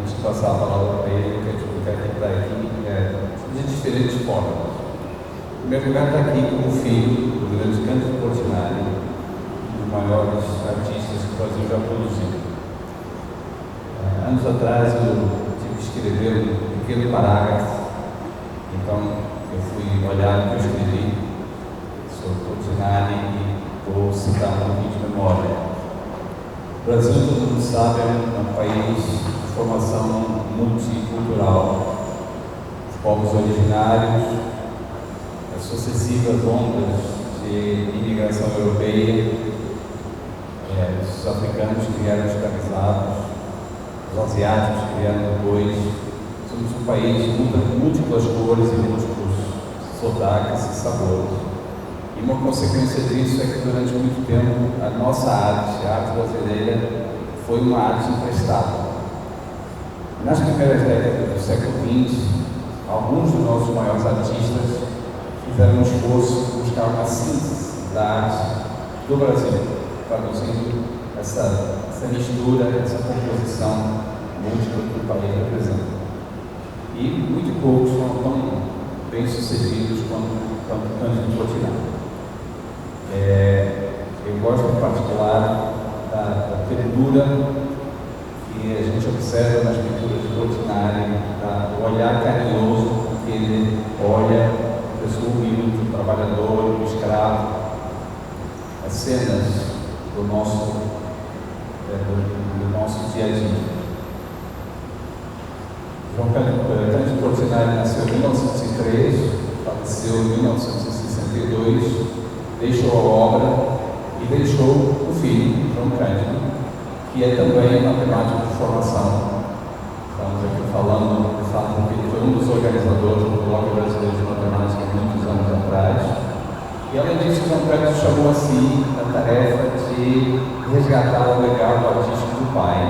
antes de passar a palavra para ele, eu quero explicar que está aqui de diferentes formas. Em primeiro lugar, está aqui como filho do grande Cândido Portinari, um dos maiores artistas que o Brasil já produziu. Anos atrás eu tive que escrever um pequeno parágrafo, então eu fui olhar o que eu escrevi sobre Portinari e vou citar um pouquinho de memória. O Brasil, todo mundo sabe, é um país de formação multicultural. Os povos originários, as sucessivas ondas de imigração europeia, os africanos que vieram escravizados, os asiáticos que vieram depois. Somos um país de múltiplas cores e múltiplos sotaques e sabores. E uma consequência disso é que durante muito tempo a nossa arte, a arte brasileira, foi uma arte emprestada. Nas primeiras décadas do século XX, alguns dos nossos maiores artistas fizeram um esforço de buscar uma síntese da arte do Brasil, traduzindo essa mistura, essa composição múltipla que o país representa. E muito poucos foram tão bem sucedidos quanto Cândido Portinari. Eu gosto em particular da ternura que a gente observa nas pinturas de Portinari, do olhar carinhoso com que ele olha a pessoa humilde, o trabalhador, o escravo, as cenas do nosso dia a dia. João Cândido Portinari nasceu em 1903, faleceu em 1962, deixou a obra e deixou o filho, João Cândido, que é também matemático de formação. Estamos aqui falando do fato que ele foi um dos organizadores do Bloco Brasileiro de Matemática muitos anos atrás. E além disso, João Cândido chamou a si a tarefa de resgatar o legado artístico do pai.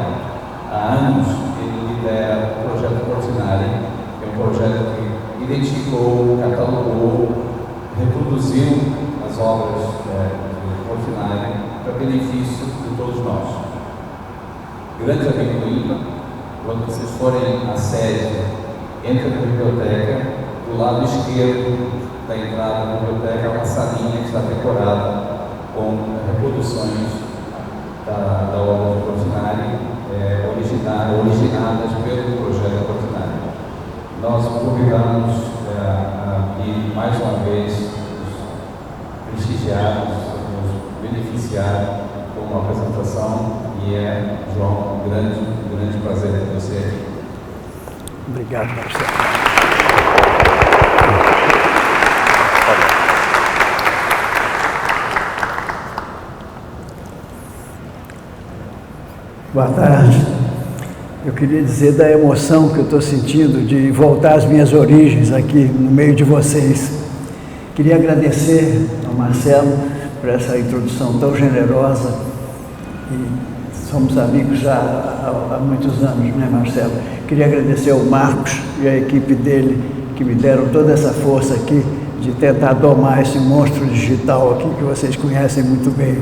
Há anos ele lidera o projeto Portinari, que é um projeto que identificou, catalogou, reproduziu as obras de Portinari para benefício de todos nós. Grande amigo do IMA, quando vocês forem à sede, entra na biblioteca, do lado esquerdo da entrada da biblioteca, há uma salinha que está decorada com reproduções da obra de Portinari, originadas pelo projeto Portinari. Nós convidamos aqui mais uma vez os prestigiados, nos beneficiar com uma apresentação, e João, um grande prazer ter você aqui. Obrigado, Marcelo. Boa tarde. Eu queria dizer da emoção que eu estou sentindo de voltar às minhas origens aqui no meio de vocês. Queria agradecer ao Marcelo por essa introdução tão generosa. E somos amigos já há muitos anos, né, Marcelo? Queria agradecer ao Marcos e à equipe dele que me deram toda essa força aqui de tentar domar esse monstro digital aqui que vocês conhecem muito bem.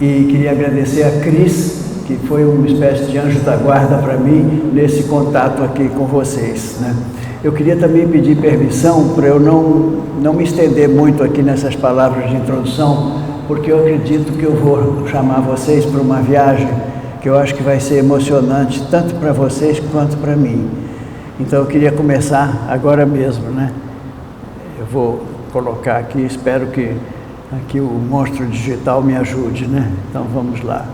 E queria agradecer a Cris, que foi uma espécie de anjo da guarda para mim nesse contato aqui com vocês, né? Eu queria também pedir permissão para eu não me estender muito aqui nessas palavras de introdução, porque eu acredito que eu vou chamar vocês para uma viagem que eu acho que vai ser emocionante, tanto para vocês quanto para mim. Então eu queria começar agora mesmo, né? Eu vou colocar aqui, espero que aqui o monstro digital me ajude, né? Então vamos lá.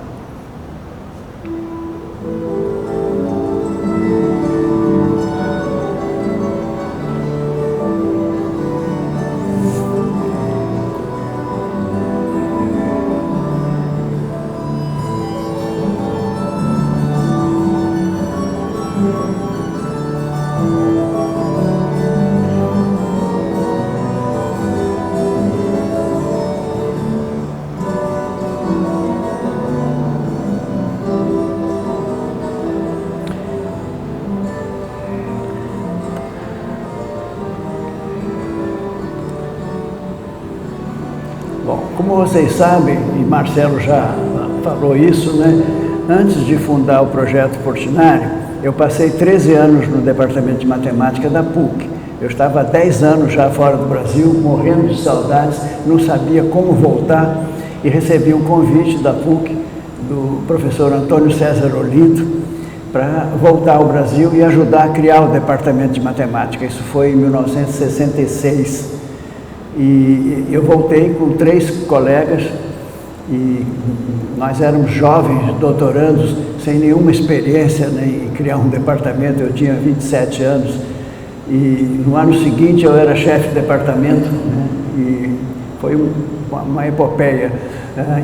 Como vocês sabem, e Marcelo já falou isso, né? Antes de fundar o projeto Portinari, eu passei 13 anos no departamento de matemática da PUC. Eu estava há 10 anos já fora do Brasil, morrendo de saudades, não sabia como voltar, e recebi um convite da PUC, do professor Antônio César Olindo, para voltar ao Brasil e ajudar a criar o departamento de matemática. Isso foi em 1966. E eu voltei com 3 colegas, e nós éramos jovens, doutorandos, sem nenhuma experiência em criar um departamento. Eu tinha 27 anos, e no ano seguinte eu era chefe de departamento, né? E foi uma epopeia.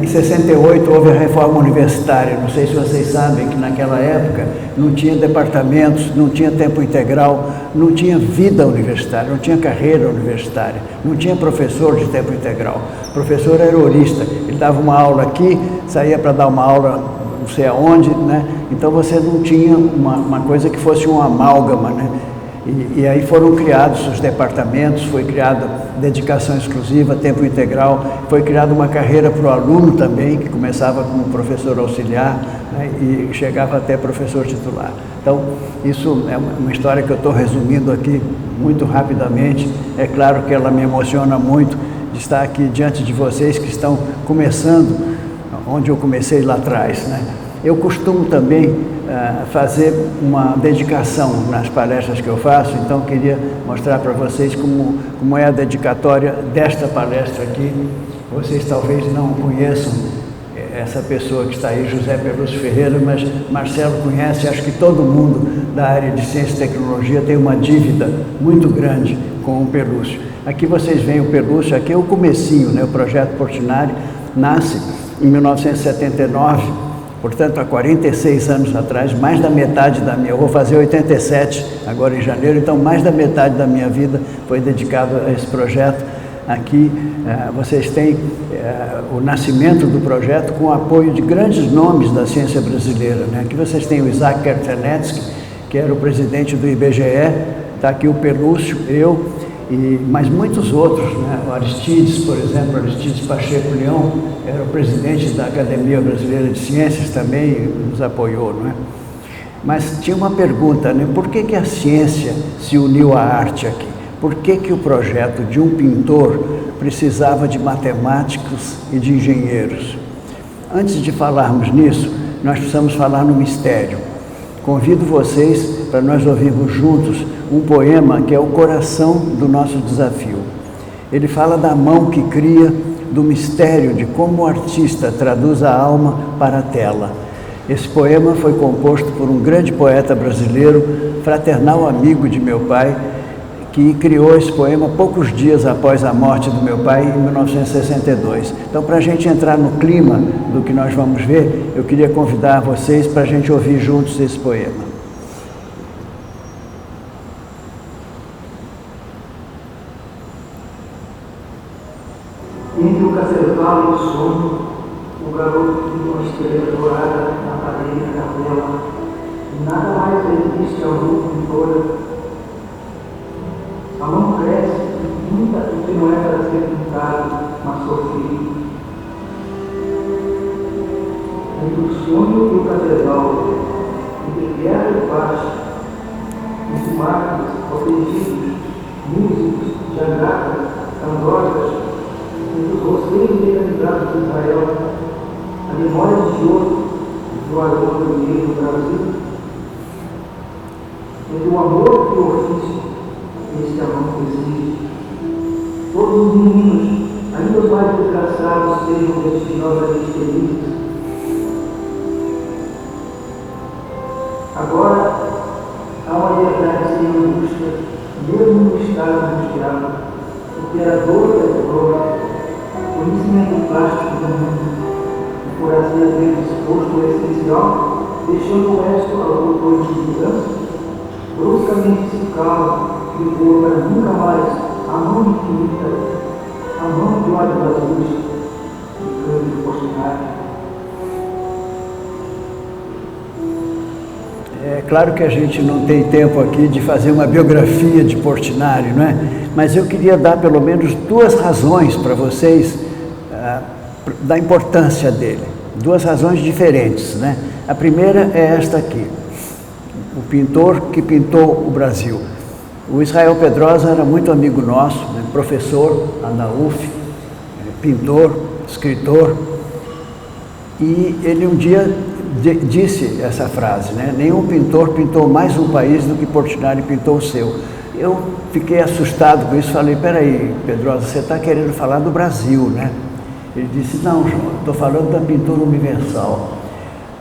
Em 68 houve a reforma universitária. Não sei se vocês sabem que naquela época não tinha departamentos, não tinha tempo integral, não tinha vida universitária, não tinha carreira universitária, não tinha professor de tempo integral. O professor era horista, ele dava uma aula aqui, saía para dar uma aula não sei aonde, né? Então você não tinha uma coisa que fosse um amálgama, né? E aí foram criados os departamentos, foi criada dedicação exclusiva, tempo integral, foi criada uma carreira para o aluno também, que começava como professor auxiliar, né, e chegava até professor titular. Então, isso é uma história que eu estou resumindo aqui muito rapidamente. É claro que ela me emociona muito de estar aqui diante de vocês que estão começando onde eu comecei lá atrás, né? Eu costumo também fazer uma dedicação nas palestras que eu faço, então queria mostrar para vocês como é a dedicatória desta palestra aqui. Vocês talvez não conheçam essa pessoa que está aí, José Pelúcio Ferreira, mas Marcelo conhece. Acho que todo mundo da área de ciência e tecnologia tem uma dívida muito grande com o Pelúcio. Aqui vocês veem o Pelúcio, aqui é o comecinho, né? O projeto Portinari nasce em 1979, portanto, há 46 anos atrás, mais da metade da minha, eu vou fazer 87 agora em janeiro, então mais da metade da minha vida foi dedicado a esse projeto. Aqui vocês têm o nascimento do projeto com o apoio de grandes nomes da ciência brasileira, né? Aqui vocês têm o Isaac Kertenetsky, que era o presidente do IBGE, está aqui o Pelúcio, eu, mas muitos outros, né? O Aristides, por exemplo, Aristides Pacheco Leão, era o presidente da Academia Brasileira de Ciências também, nos apoiou, não é? Mas tinha uma pergunta, né? Por que a ciência se uniu à arte aqui? Por que o projeto de um pintor precisava de matemáticos e de engenheiros? Antes de falarmos nisso, nós precisamos falar no mistério. Convido vocês para nós ouvirmos juntos um poema que é o coração do nosso desafio. Ele fala da mão que cria, do mistério de como o artista traduz a alma para a tela. Esse poema foi composto por um grande poeta brasileiro, fraternal amigo de meu pai, que criou esse poema poucos dias após a morte do meu pai, em 1962. Então, para a gente entrar no clima do que nós vamos ver, eu queria convidar vocês para a gente ouvir juntos esse poema. Entre o cacetal e o sono, o garoto viu uma estrela dourada na parede da capela, e nada mais resiste ao grupo pintora. A mão cresce, muita que não é para ser pintado, mas sofrido. Entre o sonho e o catedral, entre guerra e paz, entre máquinas, aprendidos, músicos, jangatas, andróidas, entre os roceiros mecanizados de Israel, a memória de ouro do aroma do dinheiro do Brasil, entre o amor e o ofício, este amor que existe. Todos os meninos, ainda os mais desgraçados, sejam destinosamente felizes. Agora, há uma liberdade sem angústia, mesmo no estado angustiado, porque era dor e glória, conhecimento plástico do mundo, e por assim haver disposto o essencial, deixando o resto ao doutor de mudança, bruscamente se cala, e for para nunca mais a mão infinita, a mão de olhos azuis, de Cândido Portinari. É claro que a gente não tem tempo aqui de fazer uma biografia de Portinari, não é? Mas eu queria dar pelo menos 2 razões para vocês da importância dele. 2 razões diferentes, né? A primeira é esta aqui. o pintor que pintou o Brasil. O Israel Pedrosa era muito amigo nosso, né? Professor lá da UF, pintor, escritor, e ele um dia disse essa frase, né? Nenhum pintor pintou mais um país do que Portinari pintou o seu. Eu fiquei assustado com isso, falei, peraí, Pedrosa, você está querendo falar do Brasil, né? Ele disse, não, João, estou falando da pintura universal.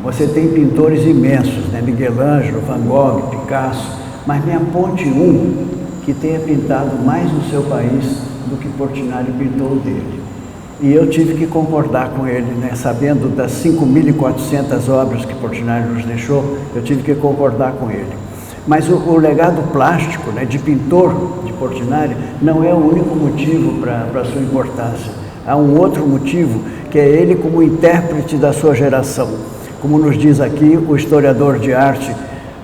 Você tem pintores imensos, né? Miguel Ângelo, Van Gogh, Picasso, mas me aponte um que tenha pintado mais no seu país do que Portinari pintou dele. E eu tive que concordar com ele, né? Sabendo das 5.400 obras que Portinari nos deixou, eu tive que concordar com ele. Mas o legado plástico, né, de pintor de Portinari não é o único motivo para a sua importância. Há um outro motivo, que é ele como intérprete da sua geração. Como nos diz aqui o historiador de arte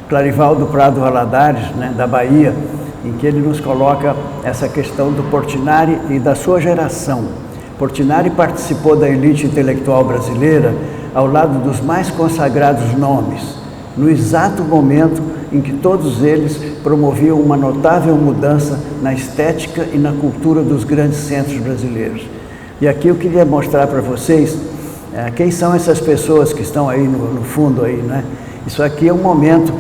Clarivaldo Prado Valadares, né, da Bahia, em que ele nos coloca essa questão do Portinari e da sua geração. Portinari participou da elite intelectual brasileira ao lado dos mais consagrados nomes, no exato momento em que todos eles promoviam uma notável mudança na estética e na cultura dos grandes centros brasileiros. E aqui eu queria mostrar para vocês quem são essas pessoas que estão aí no fundo aí, né? Isso aqui é um momento,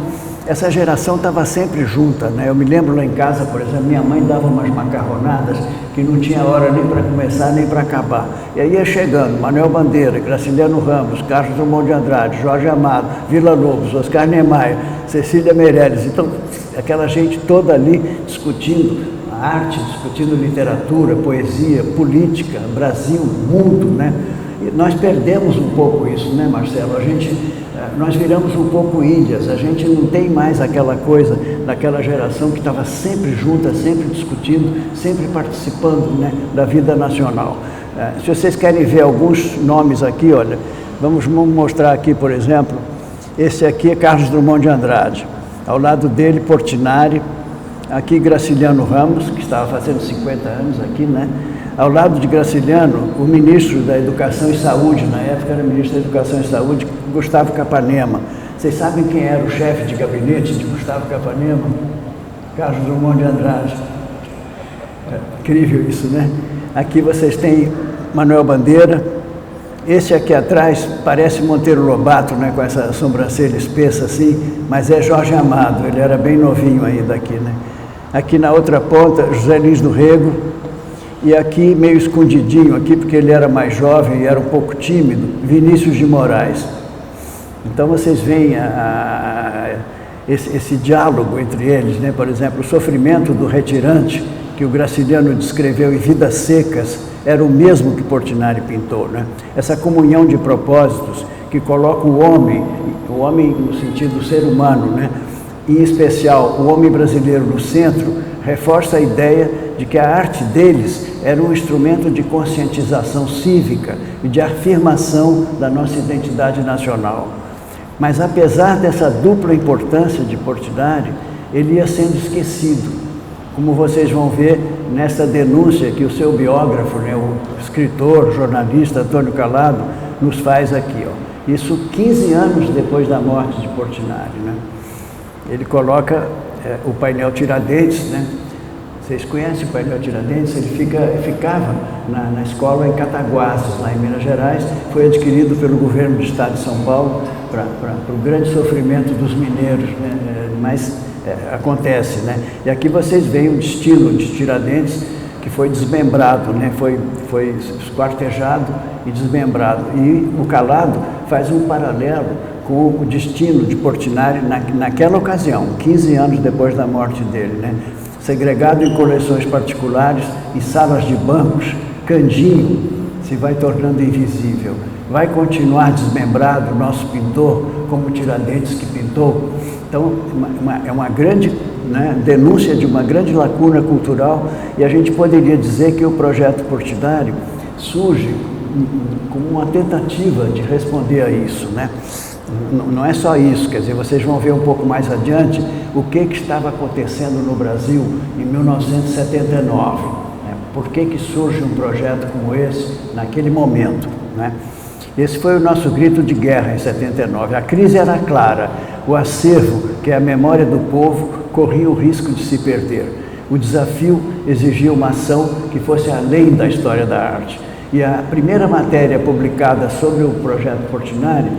essa geração estava sempre junta, né? Eu me lembro lá em casa, por exemplo, minha mãe dava umas macarronadas que não tinha hora nem para começar nem para acabar. E aí ia chegando Manuel Bandeira, Graciliano Ramos, Carlos Drummond de Andrade, Jorge Amado, Vila Lobos, Oscar Niemeyer, Cecília Meirelles. Então, aquela gente toda ali discutindo a arte, discutindo literatura, poesia, política, Brasil, mundo, né? E nós perdemos um pouco isso, né, Marcelo? Nós viramos um pouco índias, a gente não tem mais aquela coisa daquela geração que estava sempre junta, sempre discutindo, sempre participando, né, da vida nacional. Se vocês querem ver alguns nomes aqui, olha, vamos mostrar aqui, por exemplo, esse aqui é Carlos Drummond de Andrade, ao lado dele Portinari, aqui Graciliano Ramos, que estava fazendo 50 anos aqui, né? Ao lado de Graciliano, o ministro da Educação e Saúde, na época era ministro da Educação e Saúde, Gustavo Capanema. Vocês sabem quem era o chefe de gabinete de Gustavo Capanema? Carlos Drummond de Andrade. Incrível isso, né? Aqui vocês têm Manuel Bandeira. Esse aqui atrás parece Monteiro Lobato, né? Com essa sobrancelha espessa assim, mas é Jorge Amado, ele era bem novinho ainda aqui, né? Aqui na outra ponta, José Lins do Rego. E aqui, meio escondidinho aqui, porque ele era mais jovem e era um pouco tímido, Vinícius de Moraes. Então vocês veem esse diálogo entre eles, né? Por exemplo, o sofrimento do retirante, que o Graciliano descreveu em Vidas Secas, era o mesmo que Portinari pintou, né? Essa comunhão de propósitos que coloca o homem no sentido do ser humano, né? Em especial o homem brasileiro no centro, reforça a ideia de que a arte deles era um instrumento de conscientização cívica e de afirmação da nossa identidade nacional. Mas apesar dessa dupla importância de Portinari, ele ia sendo esquecido, como vocês vão ver nessa denúncia que o seu biógrafo, né, o escritor, jornalista Antônio Calado, nos faz aqui, ó. Isso 15 anos depois da morte de Portinari, né? Ele coloca o painel Tiradentes, né? Vocês conhecem o painel Tiradentes? Ele ficava na escola em Cataguases, lá em Minas Gerais. Foi adquirido pelo governo do estado de São Paulo para o grande sofrimento dos mineiros, né? Mas acontece, né? E aqui vocês veem o destino de Tiradentes, que foi desmembrado, né? Foi esquartejado e desmembrado. E o Calado faz um paralelo com o destino de Portinari naquela ocasião, 15 anos depois da morte dele, né? Segregado em coleções particulares, em salas de bancos, Candinho se vai tornando invisível. Vai continuar desmembrado o nosso pintor, como Tiradentes que pintou. Então, é uma grande, né, denúncia de uma grande lacuna cultural, e a gente poderia dizer que o projeto Portinari surge como uma tentativa de responder a isso, né? Não é só isso, quer dizer, vocês vão ver um pouco mais adiante o que estava acontecendo no Brasil em 1979. Né? Por que surge um projeto como esse naquele momento, né? Esse foi o nosso grito de guerra em 79. A crise era clara, o acervo porque a memória do povo corria o risco de se perder. O desafio exigia uma ação que fosse além da história da arte. E a primeira matéria publicada sobre o projeto Portinari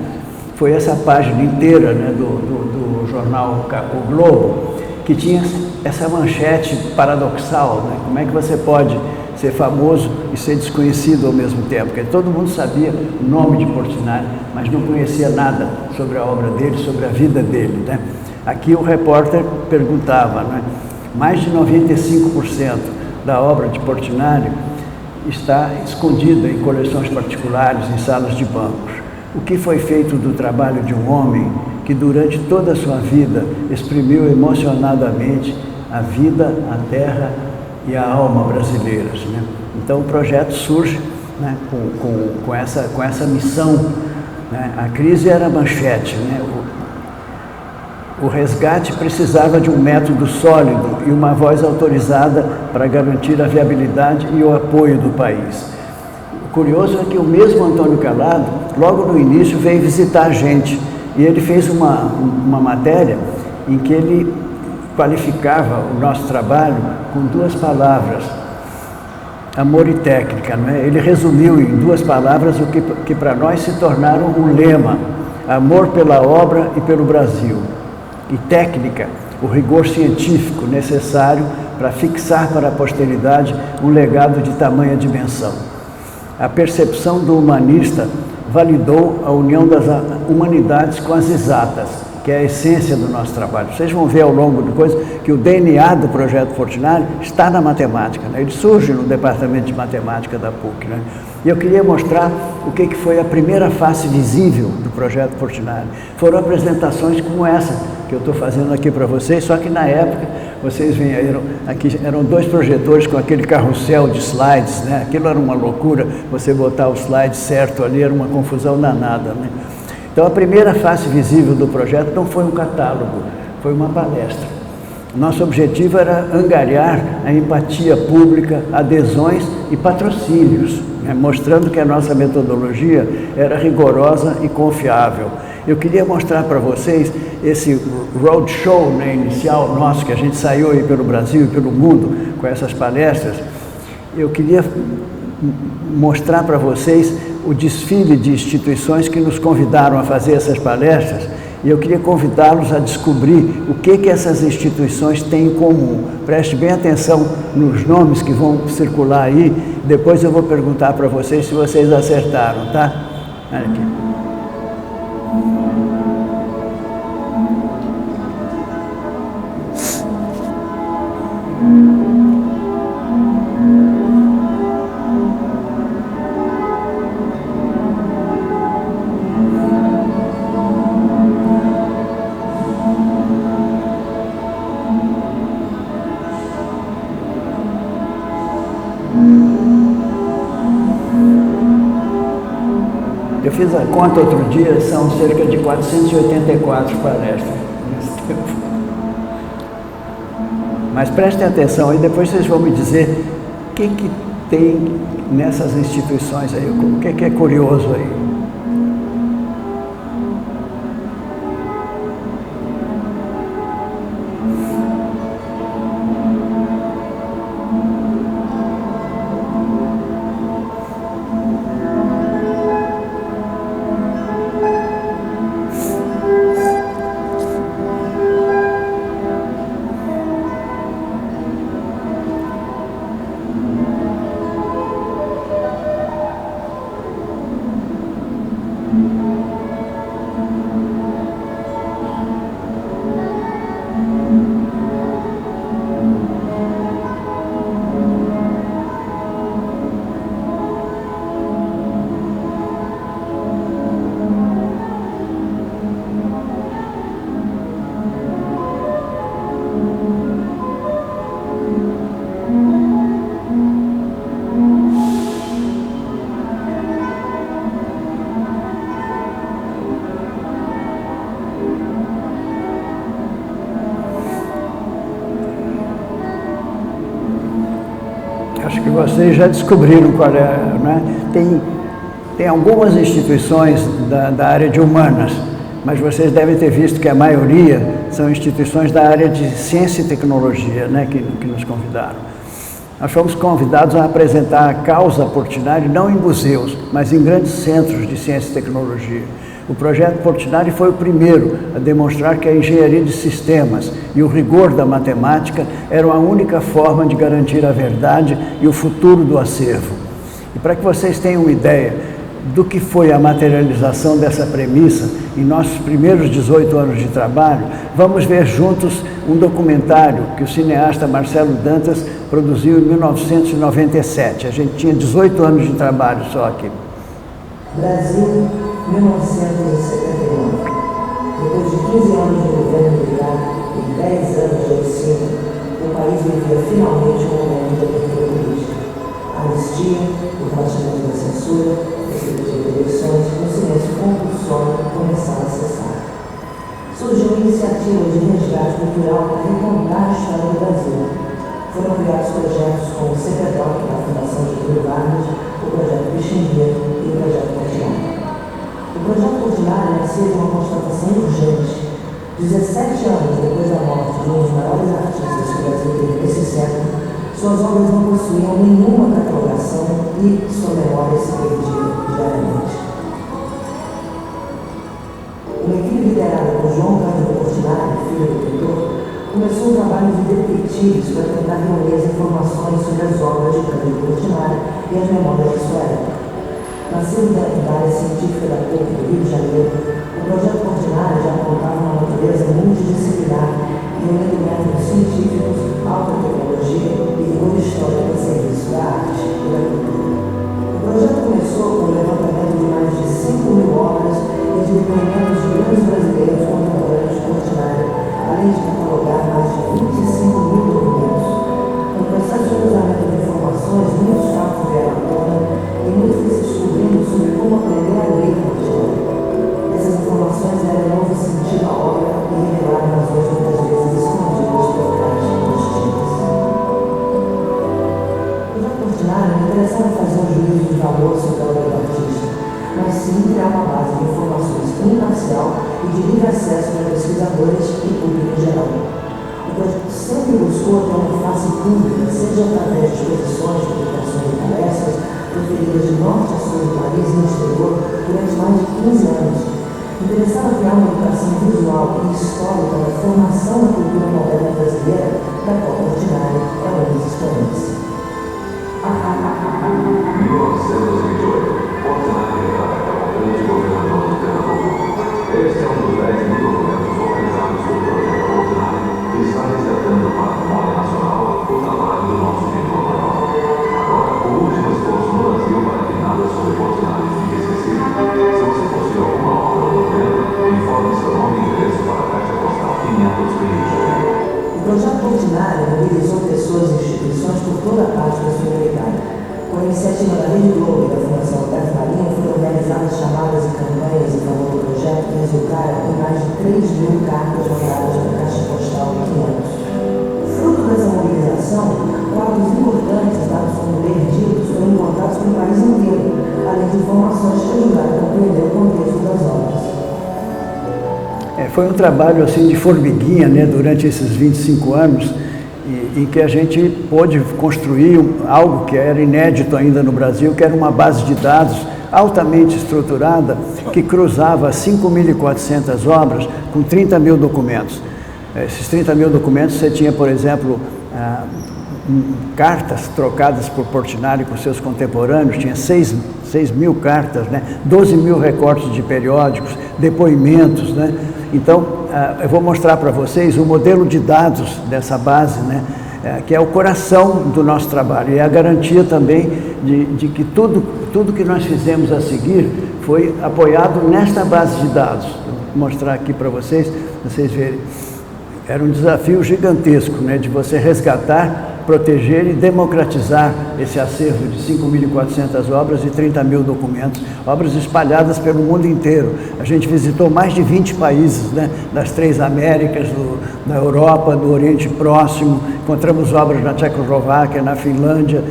foi essa página inteira, né, do jornal O Globo, que tinha essa manchete paradoxal, né? Como é que você pode ser famoso e ser desconhecido ao mesmo tempo? Porque todo mundo sabia o nome de Portinari, mas não conhecia nada sobre a obra dele, sobre a vida dele, né? Aqui o repórter perguntava, né? Mais de 95% da obra de Portinari está escondida em coleções particulares, em salas de bancos. O que foi feito do trabalho de um homem que durante toda a sua vida exprimiu emocionadamente a vida, a terra e a alma brasileiras, né? Então o projeto surge, né, com essa missão, né? A crise era a manchete, né? O resgate precisava de um método sólido e uma voz autorizada para garantir a viabilidade e o apoio do país. O curioso é que o mesmo Antônio Calado, logo no início, veio visitar a gente e ele fez uma matéria em que ele qualificava o nosso trabalho com 2 palavras, amor e técnica, não é? Ele resumiu em 2 palavras o que para nós se tornaram um lema: amor pela obra e pelo Brasil. E técnica, o rigor científico necessário para fixar para a posteridade um legado de tamanha dimensão. A percepção do humanista validou a união das humanidades com as exatas, que é a essência do nosso trabalho. Vocês vão ver ao longo de coisas que o DNA do projeto Portinari está na matemática, né? Ele surge no departamento de matemática da PUC, né? E eu queria mostrar o que foi a primeira face visível do projeto Portinari. Foram apresentações como essa que eu estou fazendo aqui para vocês, só que na época, vocês veem aí, aqui eram 2 projetores com aquele carrossel de slides, né? Aquilo era uma loucura, você botar o slide certo ali, era uma confusão danada, né? Então a primeira face visível do projeto não foi um catálogo, foi uma palestra. Nosso objetivo era angariar a empatia pública, adesões e patrocínios, né? Mostrando que a nossa metodologia era rigorosa e confiável. Eu queria mostrar para vocês esse roadshow, né, inicial nosso, que a gente saiu aí pelo Brasil e pelo mundo com essas palestras. Eu queria mostrar para vocês o desfile de instituições que nos convidaram a fazer essas palestras, e eu queria convidá-los a descobrir o que essas instituições têm em comum. Preste bem atenção nos nomes que vão circular aí, depois eu vou perguntar para vocês se vocês acertaram, tá? Olha aqui. Eu fiz a conta outro dia, são cerca de 484 palestras nesse tempo. Mas prestem atenção e depois vocês vão me dizer o que tem nessas instituições aí, o que é curioso aí. Acho que vocês já descobriram qual é, né? Tem algumas instituições da área de humanas mas vocês devem ter visto que a maioria são instituições da área de ciência e tecnologia, né, que nos convidaram. Nós fomos convidados a apresentar a causa Portinari não em museus, mas em grandes centros de ciência e tecnologia. O projeto Portinari foi o primeiro a demonstrar que a engenharia de sistemas e o rigor da matemática eram a única forma de garantir a verdade e o futuro do acervo. E para que vocês tenham uma ideia do que foi a materialização dessa premissa em nossos primeiros 18 anos de trabalho, vamos ver juntos um documentário que o cineasta Marcelo Dantas produziu em 1997. A gente tinha 18 anos de trabalho só aqui. Brasil, 1971. Depois de 15 anos de governo militar e 10 anos de ensino, o país vivia finalmente um momento de abertura política. A anistia, o relaxamento da censura, perspectiva de eleições, um silêncio compulsório começaram a cessar. Surgiu a iniciativa de resgate cultural para recontar a história do Brasil. Foram criados projetos como o CPDOC, na Fundação Getúlio Vargas, o projeto Pixinguinha e o projeto Portinari. O projeto Portinari nasceu de uma constatação urgente. 17 anos depois da morte de um dos maiores artistas que o Brasil teve nesse século, suas obras não possuíam nenhuma catalogação e sua memória se perdia diariamente. Uma equipe liderada por João Cândido Portinari, filho do pintor, começou um trabalho de detetives para tentar reunir as informações sobre as obras de Cândido Portinari e as memórias de sua época. Nascido da área científica da PUC do Rio de Janeiro, o projeto Portinari já apontava uma natureza multidisciplinar, reunindo métodos científicos, alta tecnologia e rigor histórico a serviço da arte e da cultura. O projeto começou com o levantamento de mais de 5.000 obras e de depoimentos de grandes brasileiros contemporâneos de Portinari, além de catalogar mais de 25.000 documentos. No processo de cruzamento de informações, muitos fatos vieram à tona e muito foi se descobrindo sobre como aprender a ler Portinari. Essas informações deram novo sentido à obra e revelaram razões muitas vezes escondidas por trás das tintas. O projeto Portinari não interessava fazer um juízo de valor sobre a obra do artista, mas sim criar uma base de informações imparcial e de livre acesso para pesquisadores e público em geral. O projeto sempre buscou ter uma face pública, seja através de exposições, publicações e palestras, proferidas de norte a sul do país e no exterior durante mais de 15 anos. Interessava criar uma educação visual e histórica da formação da cultura moderna brasileira, da qual Portinari é um dos expoentes. Em 1928, Portinari retrata o grande governador do Pernambuco. Este é um dos 10.000 documentos organizados pelo projeto Portinari, que está resgatando para a memória nacional o trabalho do nosso pintor maior. Agora, o último esforço no Brasil para que nada sobre Portinari fique esquecido. Se você possui alguma obra ou documento, informe seu nome e endereço para a Caixa Postal 500 Rio de Janeiro. O projeto Portinari mobilizou pessoas e instituições por toda a parte da Sul-Americana. Com a iniciativa da Rede Globo e da Fundação Alberto Marinho, foram realizadas chamadas e campanhas em favor do projeto que resultaram em mais de 3.000 cartas mandadas para a Caixa Postal 500. Fruto dessa mobilização, quadros importantes dados como perdidos foram encontrados pelo país inteiro, além de informações que ajudaram a compreender o contexto das obras. Foi um trabalho assim de formiguinha, né, durante esses 25 anos, em que a gente pôde construir algo que era inédito ainda no Brasil, que era uma base de dados altamente estruturada, que cruzava 5.400 obras com 30.000 documentos. Esses 30.000 documentos você tinha, por exemplo, cartas trocadas por Portinari com seus contemporâneos, tinha 6.000 cartas, né? 12.000 recortes de periódicos, depoimentos, né? Então, eu vou mostrar para vocês o modelo de dados dessa base, né? Que é o coração do nosso trabalho e é a garantia também de que tudo que nós fizemos a seguir foi apoiado nesta base de dados. Vou mostrar aqui para vocês verem. Era um desafio gigantesco, né, de você resgatar, proteger e democratizar esse acervo de 5.400 obras e 30.000 documentos, obras espalhadas pelo mundo inteiro. A gente visitou mais de 20 países, né, das 3 Américas, da Europa, do Oriente Próximo, encontramos obras na Tchecoslováquia, na Finlândia,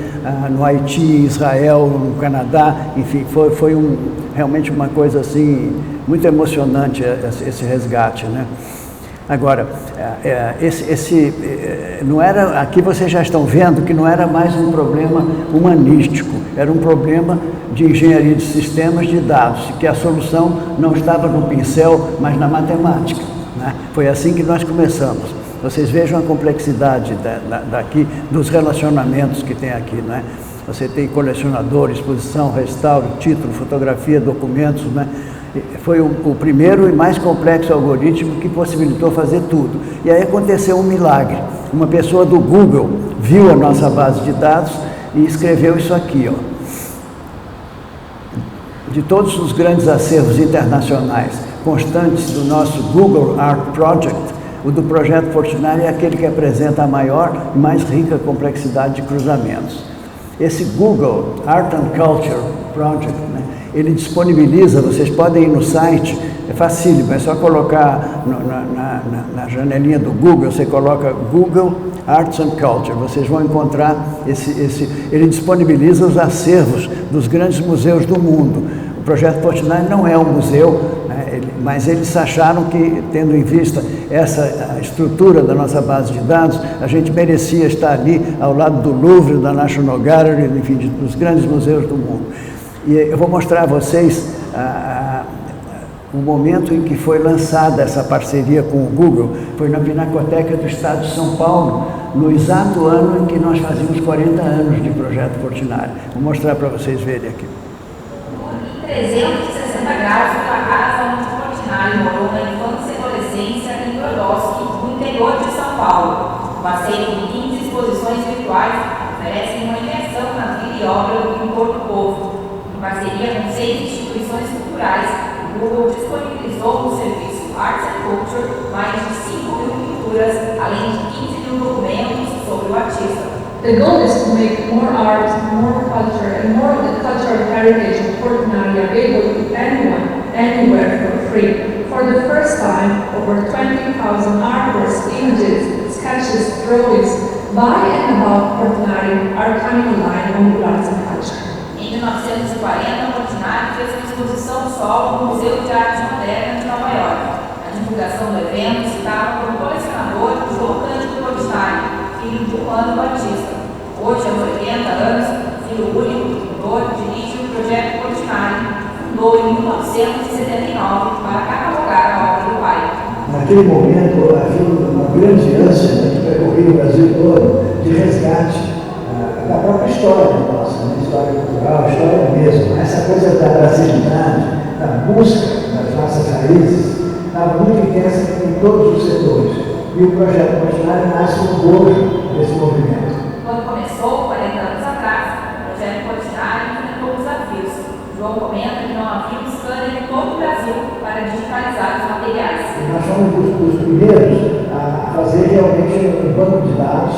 no Haiti, Israel, no Canadá, enfim, foi um realmente uma coisa assim, muito emocionante esse resgate, né? Agora, não era, aqui vocês já estão vendo que não era mais um problema humanístico, era um problema de engenharia de sistemas de dados, que a solução não estava no pincel, mas na matemática, né? Foi assim que nós começamos. Vocês vejam a complexidade daqui, dos relacionamentos que tem aqui, né? Você tem colecionador, exposição, restauro, título, fotografia, documentos, né? Foi o primeiro e mais complexo algoritmo que possibilitou fazer tudo. E aí aconteceu um milagre. Uma pessoa do Google viu a nossa base de dados e escreveu isso aqui, ó. De todos os grandes acervos internacionais constantes do nosso Google Art Project, o do Projeto Portinari é aquele que apresenta a maior e mais rica complexidade de cruzamentos. Esse Google Art and Culture Project, né, ele disponibiliza, vocês podem ir no site, é facílimo, é só colocar na janelinha do Google, você coloca Google Arts and Culture, vocês vão encontrar ele disponibiliza os acervos dos grandes museus do mundo. O Projeto Portinari não é um museu, né, mas eles acharam que, tendo em vista essa estrutura da nossa base de dados, a gente merecia estar ali ao lado do Louvre, da National Gallery, enfim, dos grandes museus do mundo. E eu vou mostrar a vocês o momento em que foi lançada essa parceria com o Google. Foi na Pinacoteca do Estado de São Paulo, no exato ano em que nós fazíamos 40 anos de Projeto Portinari. Vou mostrar para vocês verem aqui. 360 graus pela casa onde Portinari morou na infância e adolescência em Brodowski, no interior de São Paulo. O passeio de 15 exposições virtuais oferecem uma imersão na vida e obra do pintor do povo. Em parceria com 6 instituições culturais, o Google disponibilizou no serviço Arts and Culture mais de 5.000 pinturas, além de 15.000 documentos sobre o artista. The goal is to make more art, more culture, and more of the cultural heritage of Portinari available to anyone, anywhere for free. For the first time, over 20,000 artworks, images, sketches, drawings by and about Portinari are coming online on Google Arts and Culture. Em 1940, Portinari fez uma exposição solo no Museu de Arte Moderna de Nova York. A divulgação do evento citava por um colecionador João Cândido Portinari, filho de Juan Batista. Hoje, aos 80 anos, filho único do pintor, dirige o Projeto Portinari, fundou em 1979 para catalogar a obra do pai. Naquele momento, havia uma grande ânsia, né, que percorria o Brasil todo, de resgate da própria história nossa, né? História cultural, a história mesmo. Essa coisa da brasilidade, da busca das nossas raízes, estava muito intensa em todos os setores. E o Projeto Portinari nasce no bojo desse movimento. Quando começou, 40 anos atrás, o Projeto Portinari enfrentou desafios. João comenta que não havia um scanner em todo o Brasil para digitalizar os materiais. E nós fomos os primeiros a fazer realmente um banco de dados.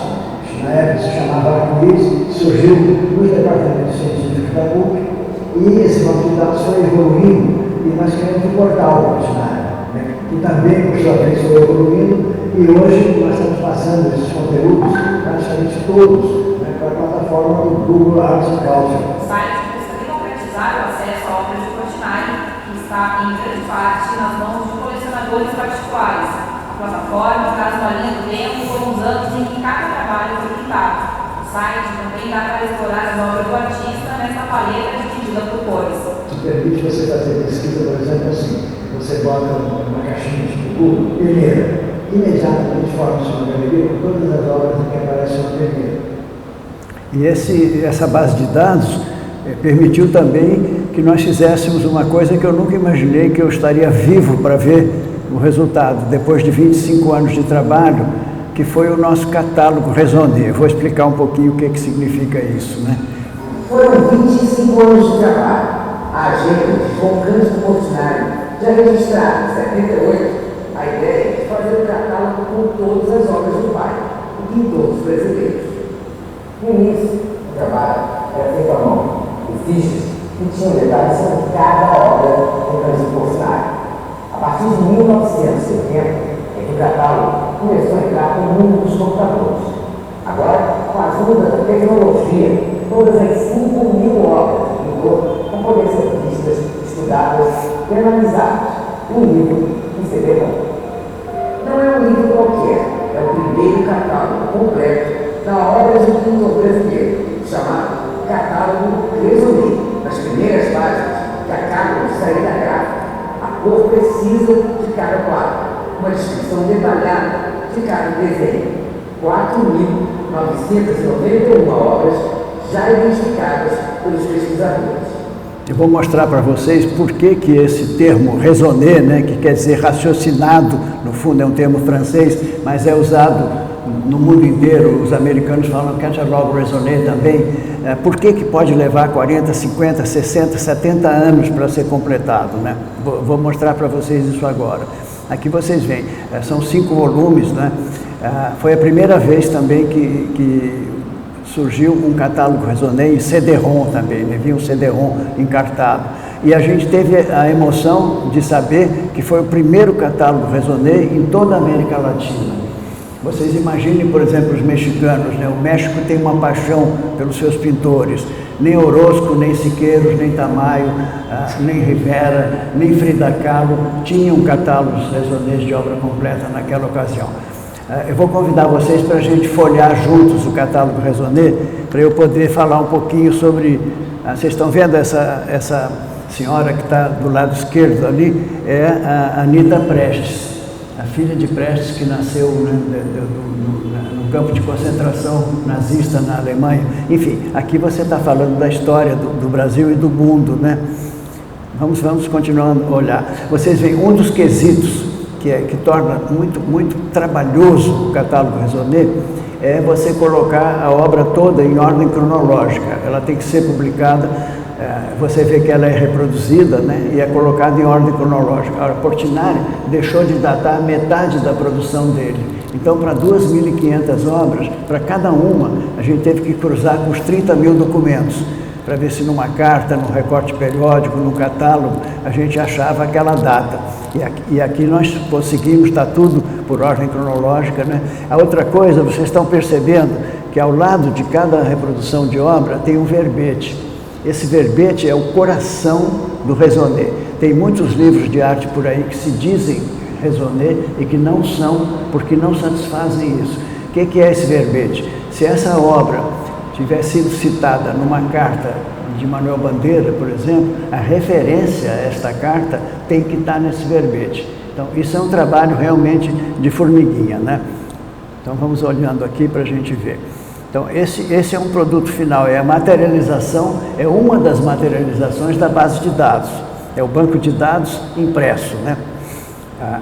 Na época se chamava Arco-Íris, surgiu nos departamentos científicos da PUC, e esse banco de dados foi evoluindo, e nós criamos um portal Portinari, né, que também, por sua vez, foi evoluindo, e hoje nós estamos passando esses conteúdos, praticamente todos, né, para a plataforma do Google Arts and Culture. O site busca democratizar o acesso a obras de Portinari, que está, em grande parte, nas mãos de colecionadores particulares. A plataforma traz uma linha do tempo com os anos em que cada trabalho foi pintado. O site também dá para explorar as obras do artista nessa paleta dividida por cores. Te permite você fazer pesquisa, por exemplo, assim, você bota uma caixinha de Google, primeira, imediatamente forma sua galeria com todas as obras que aparecem na primeira. E essa base de dados permitiu também que nós fizéssemos uma coisa que eu nunca imaginei que eu estaria vivo para ver o resultado, depois de 25 anos de trabalho, que foi o nosso catálogo Raisonné. Eu vou explicar um pouquinho o que significa isso, né? Foram 25 anos de trabalho. A agenda de João Cândido Portinari já registrava, em 78, a ideia de fazer um catálogo com todas as obras do pai, o pintor dos brasileiros. No início, o trabalho era feito à mão, e fichas que tinham detalhes sobre cada obra do Cândido Portinari. A partir de 1970, é que o catálogo começou a entrar no mundo dos computadores. Agora, com a ajuda da tecnologia, todas as 5.000 obras do pintor vão poder ser vistas, estudadas Penalizados, um livro em CD-ROM. Não é um livro qualquer, é o primeiro catálogo completo da obra de um pintor brasileiro, chamado Catálogo Raisonné. Nas primeiras páginas, que acabam de sair da gráfica, a cor precisa de cada quadro, uma descrição detalhada de cada desenho. 4.991 obras já identificadas pelos pesquisadores. Eu vou mostrar para vocês por que esse termo raisonner, né, que quer dizer raciocinado, no fundo é um termo francês, mas é usado no mundo inteiro. Os americanos falam catalogue raisonner também. Por que pode levar 40, 50, 60, 70 anos para ser completado, né? Vou mostrar para vocês isso agora. Aqui vocês veem, são 5 volumes, né? Foi a primeira vez também que surgiu um catálogo raisonné em CD-ROM também, né? Vinha um CD-ROM encartado. E a gente teve a emoção de saber que foi o primeiro catálogo raisonné em toda a América Latina. Vocês imaginem, por exemplo, os mexicanos, né? O México tem uma paixão pelos seus pintores. Nem Orozco, nem Siqueiros, nem Tamayo, nem Rivera, nem Frida Kahlo tinham catálogos raisonnés de obra completa naquela ocasião. Eu vou convidar vocês para a gente folhear juntos o catálogo raisonné, para eu poder falar um pouquinho sobre... Vocês estão vendo essa senhora que está do lado esquerdo ali? É a Anita Prestes, a filha de Prestes, que nasceu, né, no campo de concentração nazista na Alemanha. Enfim, aqui você está falando da história do Brasil e do mundo, né? Vamos continuando a olhar. Vocês veem um dos quesitos que torna muito trabalhoso o catálogo raisonné, é você colocar a obra toda em ordem cronológica. Ela tem que ser publicada, você vê que ela é reproduzida, né, e é colocada em ordem cronológica. Agora, Portinari deixou de datar metade da produção dele. Então, para 2.500 obras, para cada uma, a gente teve que cruzar com os 30 mil documentos, para ver se numa carta, num recorte periódico, num catálogo, a gente achava aquela data. E aqui nós conseguimos, está tudo por ordem cronológica, né? A outra coisa, vocês estão percebendo que ao lado de cada reprodução de obra tem um verbete. Esse verbete é o coração do raisonné. Tem muitos livros de arte por aí que se dizem raisonné e que não são, porque não satisfazem isso. O que é esse verbete? Se essa obra tiver sido citada numa carta de Manuel Bandeira, por exemplo, a referência a esta carta tem que estar nesse verbete. Então, isso é um trabalho realmente de formiguinha, né? Então, vamos olhando aqui para a gente ver. Então, esse é um produto final, é a materialização, é uma das materializações da base de dados, é o banco de dados impresso, né?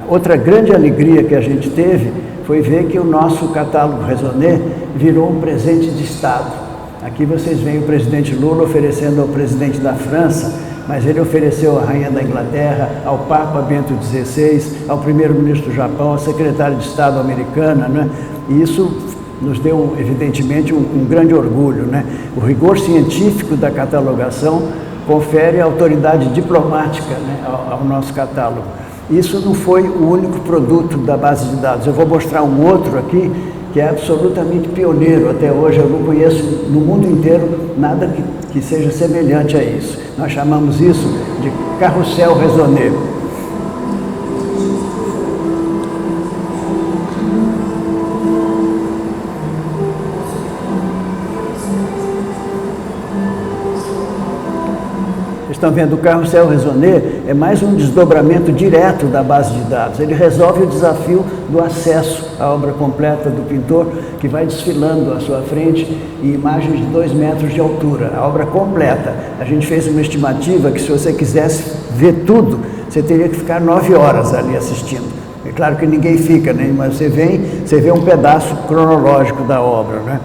Outra grande alegria que a gente teve foi ver que o nosso catálogo raisonné virou um presente de Estado. Aqui vocês veem o presidente Lula oferecendo ao presidente da França, mas ele ofereceu à rainha da Inglaterra, ao Papa Bento XVI, ao primeiro-ministro do Japão, ao secretário de Estado americana, né? E isso nos deu, evidentemente, um grande orgulho, né? O rigor científico da catalogação confere autoridade diplomática, né, ao nosso catálogo. Isso não foi o único produto da base de dados. Eu vou mostrar um outro aqui, que é absolutamente pioneiro até hoje. Eu não conheço no mundo inteiro nada que seja semelhante a isso. Nós chamamos isso de carrossel raisonné. Estão vendo, o carrossel raisonné é mais um desdobramento direto da base de dados. Ele resolve o desafio do acesso à obra completa do pintor, que vai desfilando à sua frente em imagens de 2 metros de altura. A obra completa. A gente fez uma estimativa que, se você quisesse ver tudo, você teria que ficar 9 horas ali assistindo. É claro que ninguém fica, né? Mas você vê um pedaço cronológico da obra, né?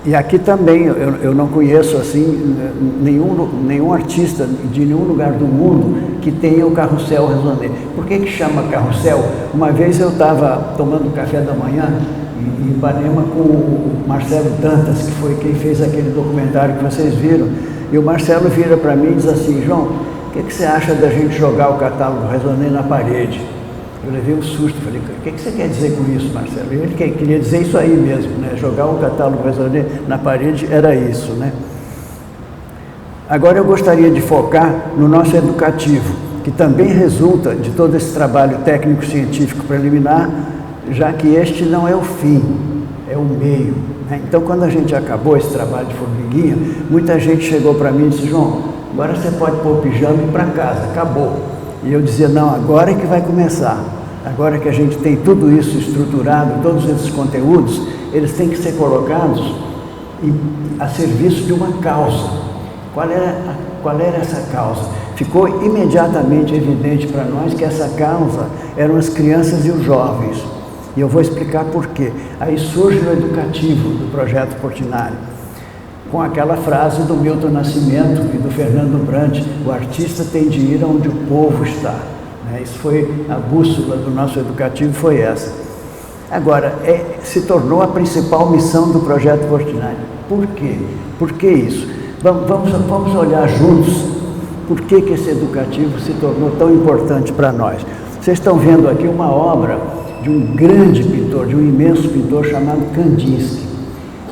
E aqui também, eu não conheço assim nenhum artista de nenhum lugar do mundo que tenha o carrossel raisonné. Por que chama carrossel? Uma vez eu estava tomando café da manhã em Ipanema com o Marcelo Dantas, que foi quem fez aquele documentário que vocês viram, e o Marcelo vira para mim e diz assim: João, o que você acha da gente jogar o catálogo raisonné na parede? Eu levei um susto, falei: o que você quer dizer com isso, Marcelo? E ele queria dizer isso aí mesmo, né? Jogar o catálogo raisonné na parede era isso, né? Agora eu gostaria de focar no nosso educativo. que também resulta de todo esse trabalho técnico-científico preliminar, já que este não é o fim, é o meio, né? Então, quando a gente acabou esse trabalho de formiguinha, muita gente chegou para mim e disse: João, agora você pode pôr o pijama e ir para casa, acabou. E eu dizia: não, agora é que vai começar. Agora que a gente tem tudo isso estruturado, todos esses conteúdos, eles têm que ser colocados a serviço de uma causa. Qual era essa causa? Ficou imediatamente evidente para nós que essa causa eram as crianças e os jovens. E eu vou explicar por quê. Aí surge o educativo do Projeto Portinari, com aquela frase do Milton Nascimento e do Fernando Brant: o artista tem de ir onde o povo está. Isso foi a bússola do nosso educativo, foi essa. Agora, se tornou a principal missão do Projeto Portinari. Por quê? Por que isso? Vamos olhar juntos por que esse educativo se tornou tão importante para nós. Vocês estão vendo aqui uma obra de um grande pintor, de um imenso pintor chamado Kandinsky.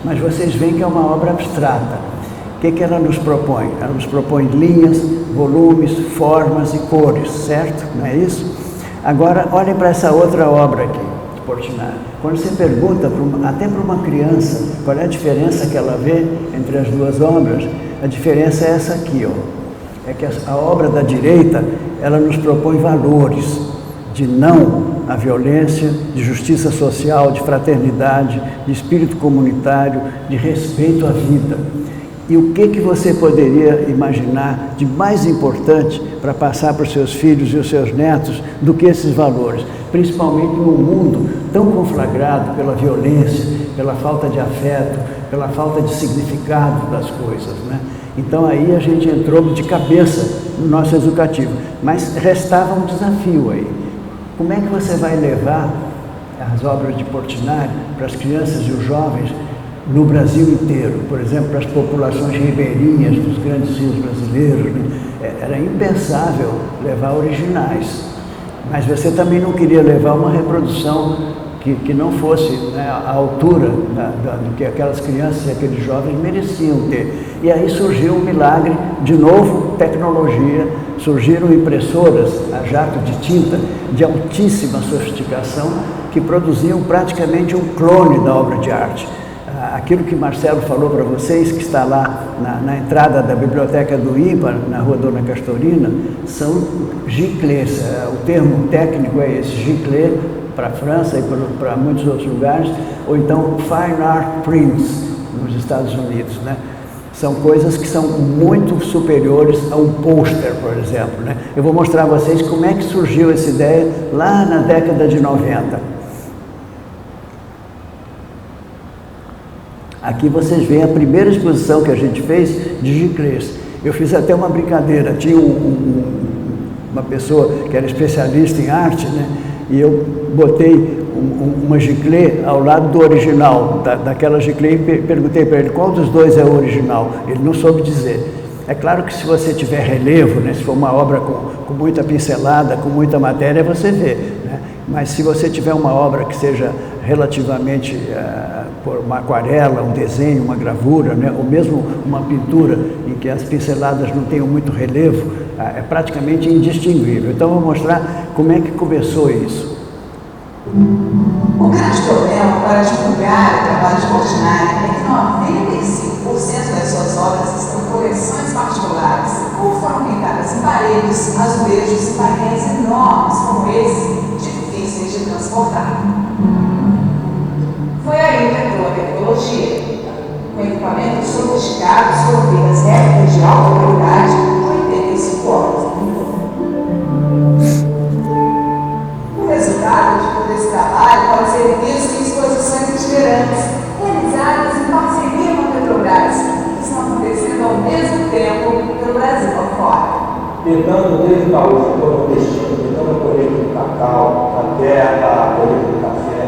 Mas vocês veem que é uma obra abstrata. O que ela nos propõe? Ela nos propõe linhas, volumes, formas e cores, certo? Não é isso? Agora, olhem para essa outra obra aqui, de Portinari. Quando você pergunta, até para uma criança, qual é a diferença que ela vê entre as duas obras, a diferença é essa aqui, ó. É que a obra da direita, ela nos propõe valores de não à violência, de justiça social, de fraternidade, de espírito comunitário, de respeito à vida. E o que você poderia imaginar de mais importante para passar para os seus filhos e os seus netos do que esses valores? Principalmente num mundo tão conflagrado pela violência, pela falta de afeto, pela falta de significado das coisas, né? Então aí a gente entrou de cabeça no nosso educativo. Mas restava um desafio aí. Como é que você vai levar as obras de Portinari para as crianças e os jovens no Brasil inteiro? Por exemplo, para as populações ribeirinhas dos grandes rios brasileiros, né? Era impensável levar originais. Mas você também não queria levar uma reprodução que não fosse, né, à altura do que aquelas crianças e aqueles jovens mereciam ter. E aí surgiu um milagre, de novo, tecnologia, surgiram impressoras a jato de tinta de altíssima sofisticação que produziam praticamente um clone da obra de arte. Aquilo que Marcelo falou para vocês, que está lá na entrada da Biblioteca do INPA, na Rua Dona Castorina, são giclés. O termo técnico é esse, giclé, para a França e para muitos outros lugares, ou então Fine Art Prints, nos Estados Unidos, né? São coisas que são muito superiores a um pôster, por exemplo, né? Eu vou mostrar a vocês como é que surgiu essa ideia lá na década de 90. Aqui vocês veem a primeira exposição que a gente fez de giclés. Eu fiz até uma brincadeira, tinha uma pessoa que era especialista em arte, né? E eu botei uma giclé ao lado do original, daquela giclé, e perguntei para ele qual dos dois é o original. Ele não soube dizer. É claro que se você tiver relevo, né, se for uma obra com muita pincelada, com muita matéria, você vê, né? Mas se você tiver uma obra que seja relativamente por uma aquarela, um desenho, uma gravura, né, ou mesmo uma pintura em que as pinceladas não tenham muito relevo, é praticamente indistinguível. Então, vou mostrar como é que começou isso. O grande problema para divulgar o trabalho de Portinari é que 95% das suas obras estão em coleções particulares, ou foram pintadas em paredes, azulejos e painéis enormes como esse, difíceis de transportar. Foi aí que entrou a tecnologia. Com equipamentos sofisticados foram feitas réplicas de alta qualidade com 85 horas. O resultado de todo esse trabalho pode ser visto em exposições itinerantes, realizadas em parceria com a Petrobras, que estão acontecendo ao mesmo tempo pelo Brasil afora. Pintando desde o gaúcho, todo o destino, pintando a colheita do cacau, até a colheita do café.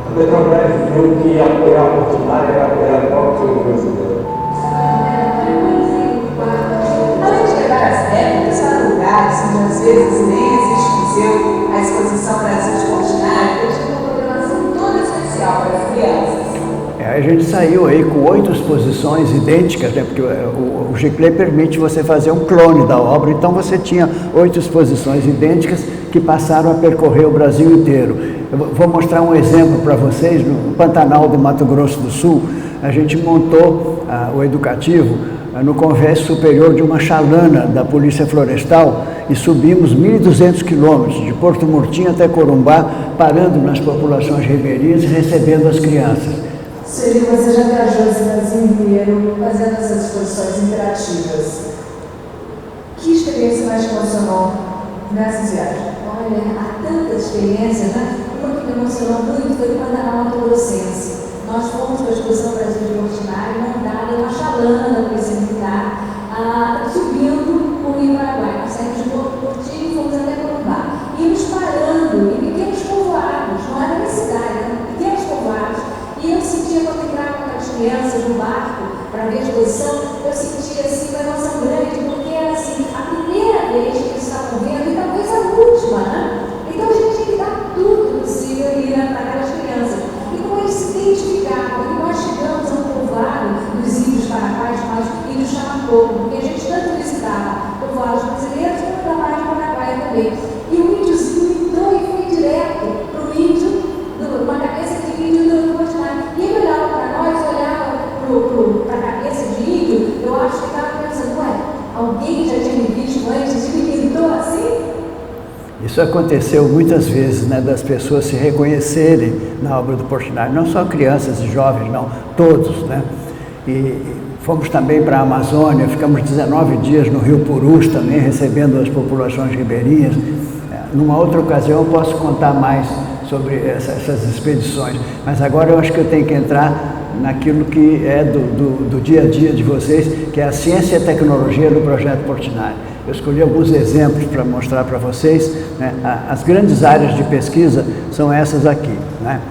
A Petrobras viu que apoiar a Portinari era apoiar o próprio brasileiro. Além de levar as réplicas para lugares onde às vezes nem existe museu, a exposição Brasil de Portinari dedica uma programação toda especial para as crianças. Aí a gente saiu aí com 8 exposições idênticas, né? Porque o Giclée permite você fazer um clone da obra, então você tinha 8 exposições idênticas que passaram a percorrer o Brasil inteiro. Eu vou mostrar um exemplo para vocês. No Pantanal do Mato Grosso do Sul, a gente montou o educativo no convés superior de uma chalana da Polícia Florestal e subimos 1.200 quilômetros, de Porto Murtinho até Corumbá, parando nas populações ribeirinhas e recebendo as crianças. Celi, você já viajou esse Brasil inteiro fazendo essas exposições interativas. Que experiência mais te emocionou nessas viagens? Olha, há tantas experiências, né? Uma que me emocionou muito foi o Pantanal Mato Grossense. Nós fomos para a Exposição Brasil de Portinari, montada em uma chalana da Polícia Militar, subindo o Rio Paraguai. Nós saímos de Porto Murtinho e fomos até Corumbá. Íamos parando em pequenos povoados, não era nem cidade, eram pequenos povoados. E eu sentia, quando entrava com aquelas crianças no barco para ver a exposição, eu sentia assim uma emoção grande, porque era assim, a primeira vez que eles estavam vendo, e talvez a última, né? Então a gente tinha que dar tudo possível e ir para aquelas crianças. E como eles se identificavam, e nós chegamos a um povoado dos índios paraguaios, mas índios Chamacô, porque a gente tanto visitava povoados brasileiros como da Baía de Paraguaia também. E o índiozinho entrou e foi direto para o índio, uma cabeça de índio do Portinari. E ele olhava para nós, olhava para a cabeça de índio, eu acho que estava pensando, ué, alguém já tinha me visto antes e me pintou assim? Isso aconteceu muitas vezes, né, das pessoas se reconhecerem na obra do Portinari, não só crianças e jovens, não, todos, né? E fomos também para a Amazônia, ficamos 19 dias no Rio Purus também, recebendo as populações ribeirinhas. Numa outra ocasião eu posso contar mais sobre essas expedições, mas agora eu acho que eu tenho que entrar naquilo que é do dia a dia de vocês, que é a ciência e a tecnologia do Projeto Portinari. Eu escolhi alguns exemplos para mostrar para vocês, né? As grandes áreas de pesquisa são essas aqui, né?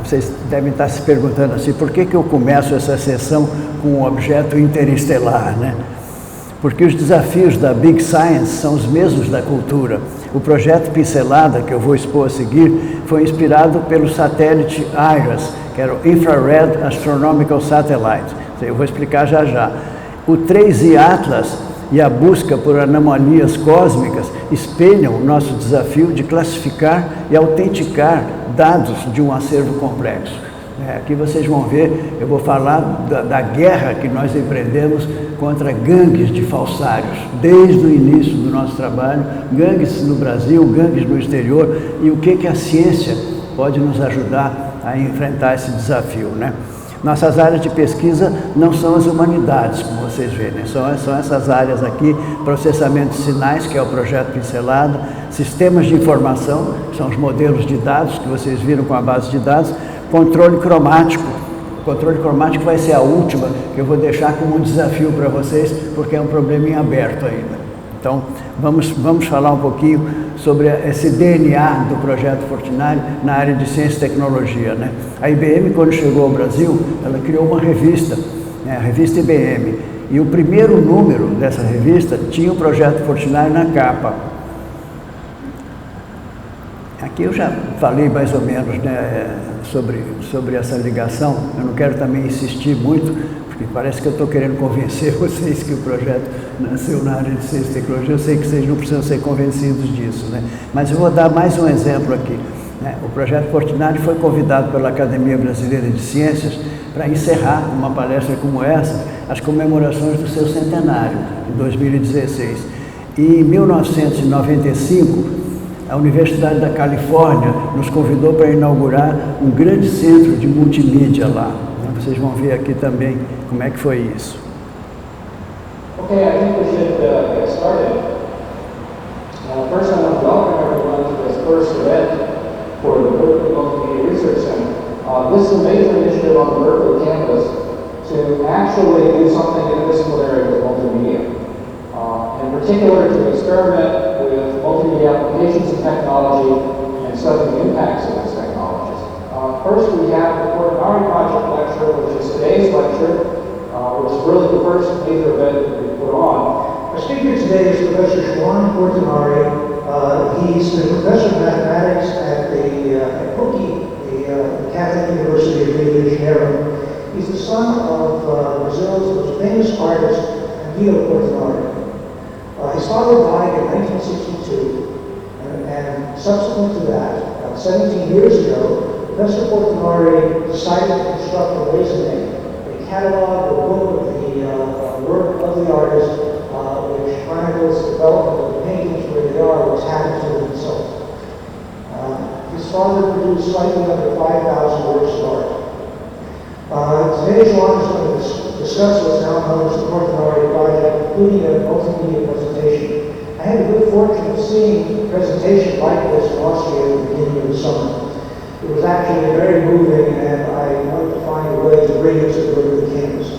Vocês devem estar se perguntando assim, por que eu começo essa sessão com um objeto interestelar, né? Porque os desafios da Big Science são os mesmos da cultura. O projeto Pincelada, que eu vou expor a seguir, foi inspirado pelo satélite IRAS, que era o Infrared Astronomical Satellite. Eu vou explicar já já. O 3I Atlas e a busca por anomalias cósmicas espelham o nosso desafio de classificar e autenticar dados de um acervo complexo. Aqui vocês vão ver, eu vou falar da guerra que nós empreendemos contra gangues de falsários, desde o início do nosso trabalho, gangues no Brasil, gangues no exterior, e o que a ciência pode nos ajudar a enfrentar esse desafio, né? Nossas áreas de pesquisa não são as humanidades, como vocês veem, né? São essas áreas aqui, processamento de sinais, que é o projeto Pincelada, sistemas de informação, que são os modelos de dados que vocês viram com a base de dados, controle cromático. O controle cromático vai ser a última, que eu vou deixar como um desafio para vocês, porque é um probleminha aberto ainda. Então, vamos falar um pouquinho sobre esse DNA do Projeto Portinari na área de ciência e tecnologia, né? A IBM, quando chegou ao Brasil, ela criou uma revista, né, a revista IBM, e o primeiro número dessa revista tinha o Projeto Portinari na capa. Aqui eu já falei mais ou menos, né, sobre essa ligação. Eu não quero também insistir muito, porque parece que eu estou querendo convencer vocês que o projeto nasceu na área de ciência e tecnologia. Eu sei que vocês não precisam ser convencidos disso, né? Mas eu vou dar mais um exemplo aqui, né? O projeto Portinari foi convidado pela Academia Brasileira de Ciências para encerrar uma palestra como essa, as comemorações do seu centenário, em 2016. E em 1995, a Universidade da Califórnia nos convidou para inaugurar um grande centro de multimídia lá. Vocês vão ver aqui também como é que foi isso. Okay, I think we should get started. First, I want to welcome everyone to this first event for the Berkeley Multimedia Research Center. This is a major initiative on the Berkeley campus to actually do something interdisciplinary with multimedia. In particular, to experiment with multimedia applications of technology and study the impacts of these technologies. First, we have the Portinari Project lecture, which is today's lecture, which is really the first major event that we put on. Our speaker today is Professor Juan Portinari. He's the professor of mathematics at PUCI, the Catholic University of Rio de Janeiro. He's the son of Brazil's most famous artist, Guido Portinari. His father died in 1962, and subsequent to that, 17 years ago, Professor Portinari decided to construct a raisonné, a catalog, a book of the work of the artist, which chronicles the development of the paintings where they are, what's happened to them, and so on. His father produced slightly under 5,000 works of art. Today, Joan is going to discuss what's now known as the Portinari Project, including a multimedia presentation. I had the good fortune of seeing a presentation like this in Austria at the beginning of the summer. It was actually very moving, and I wanted to find a way to bring it to the Berkeley campus.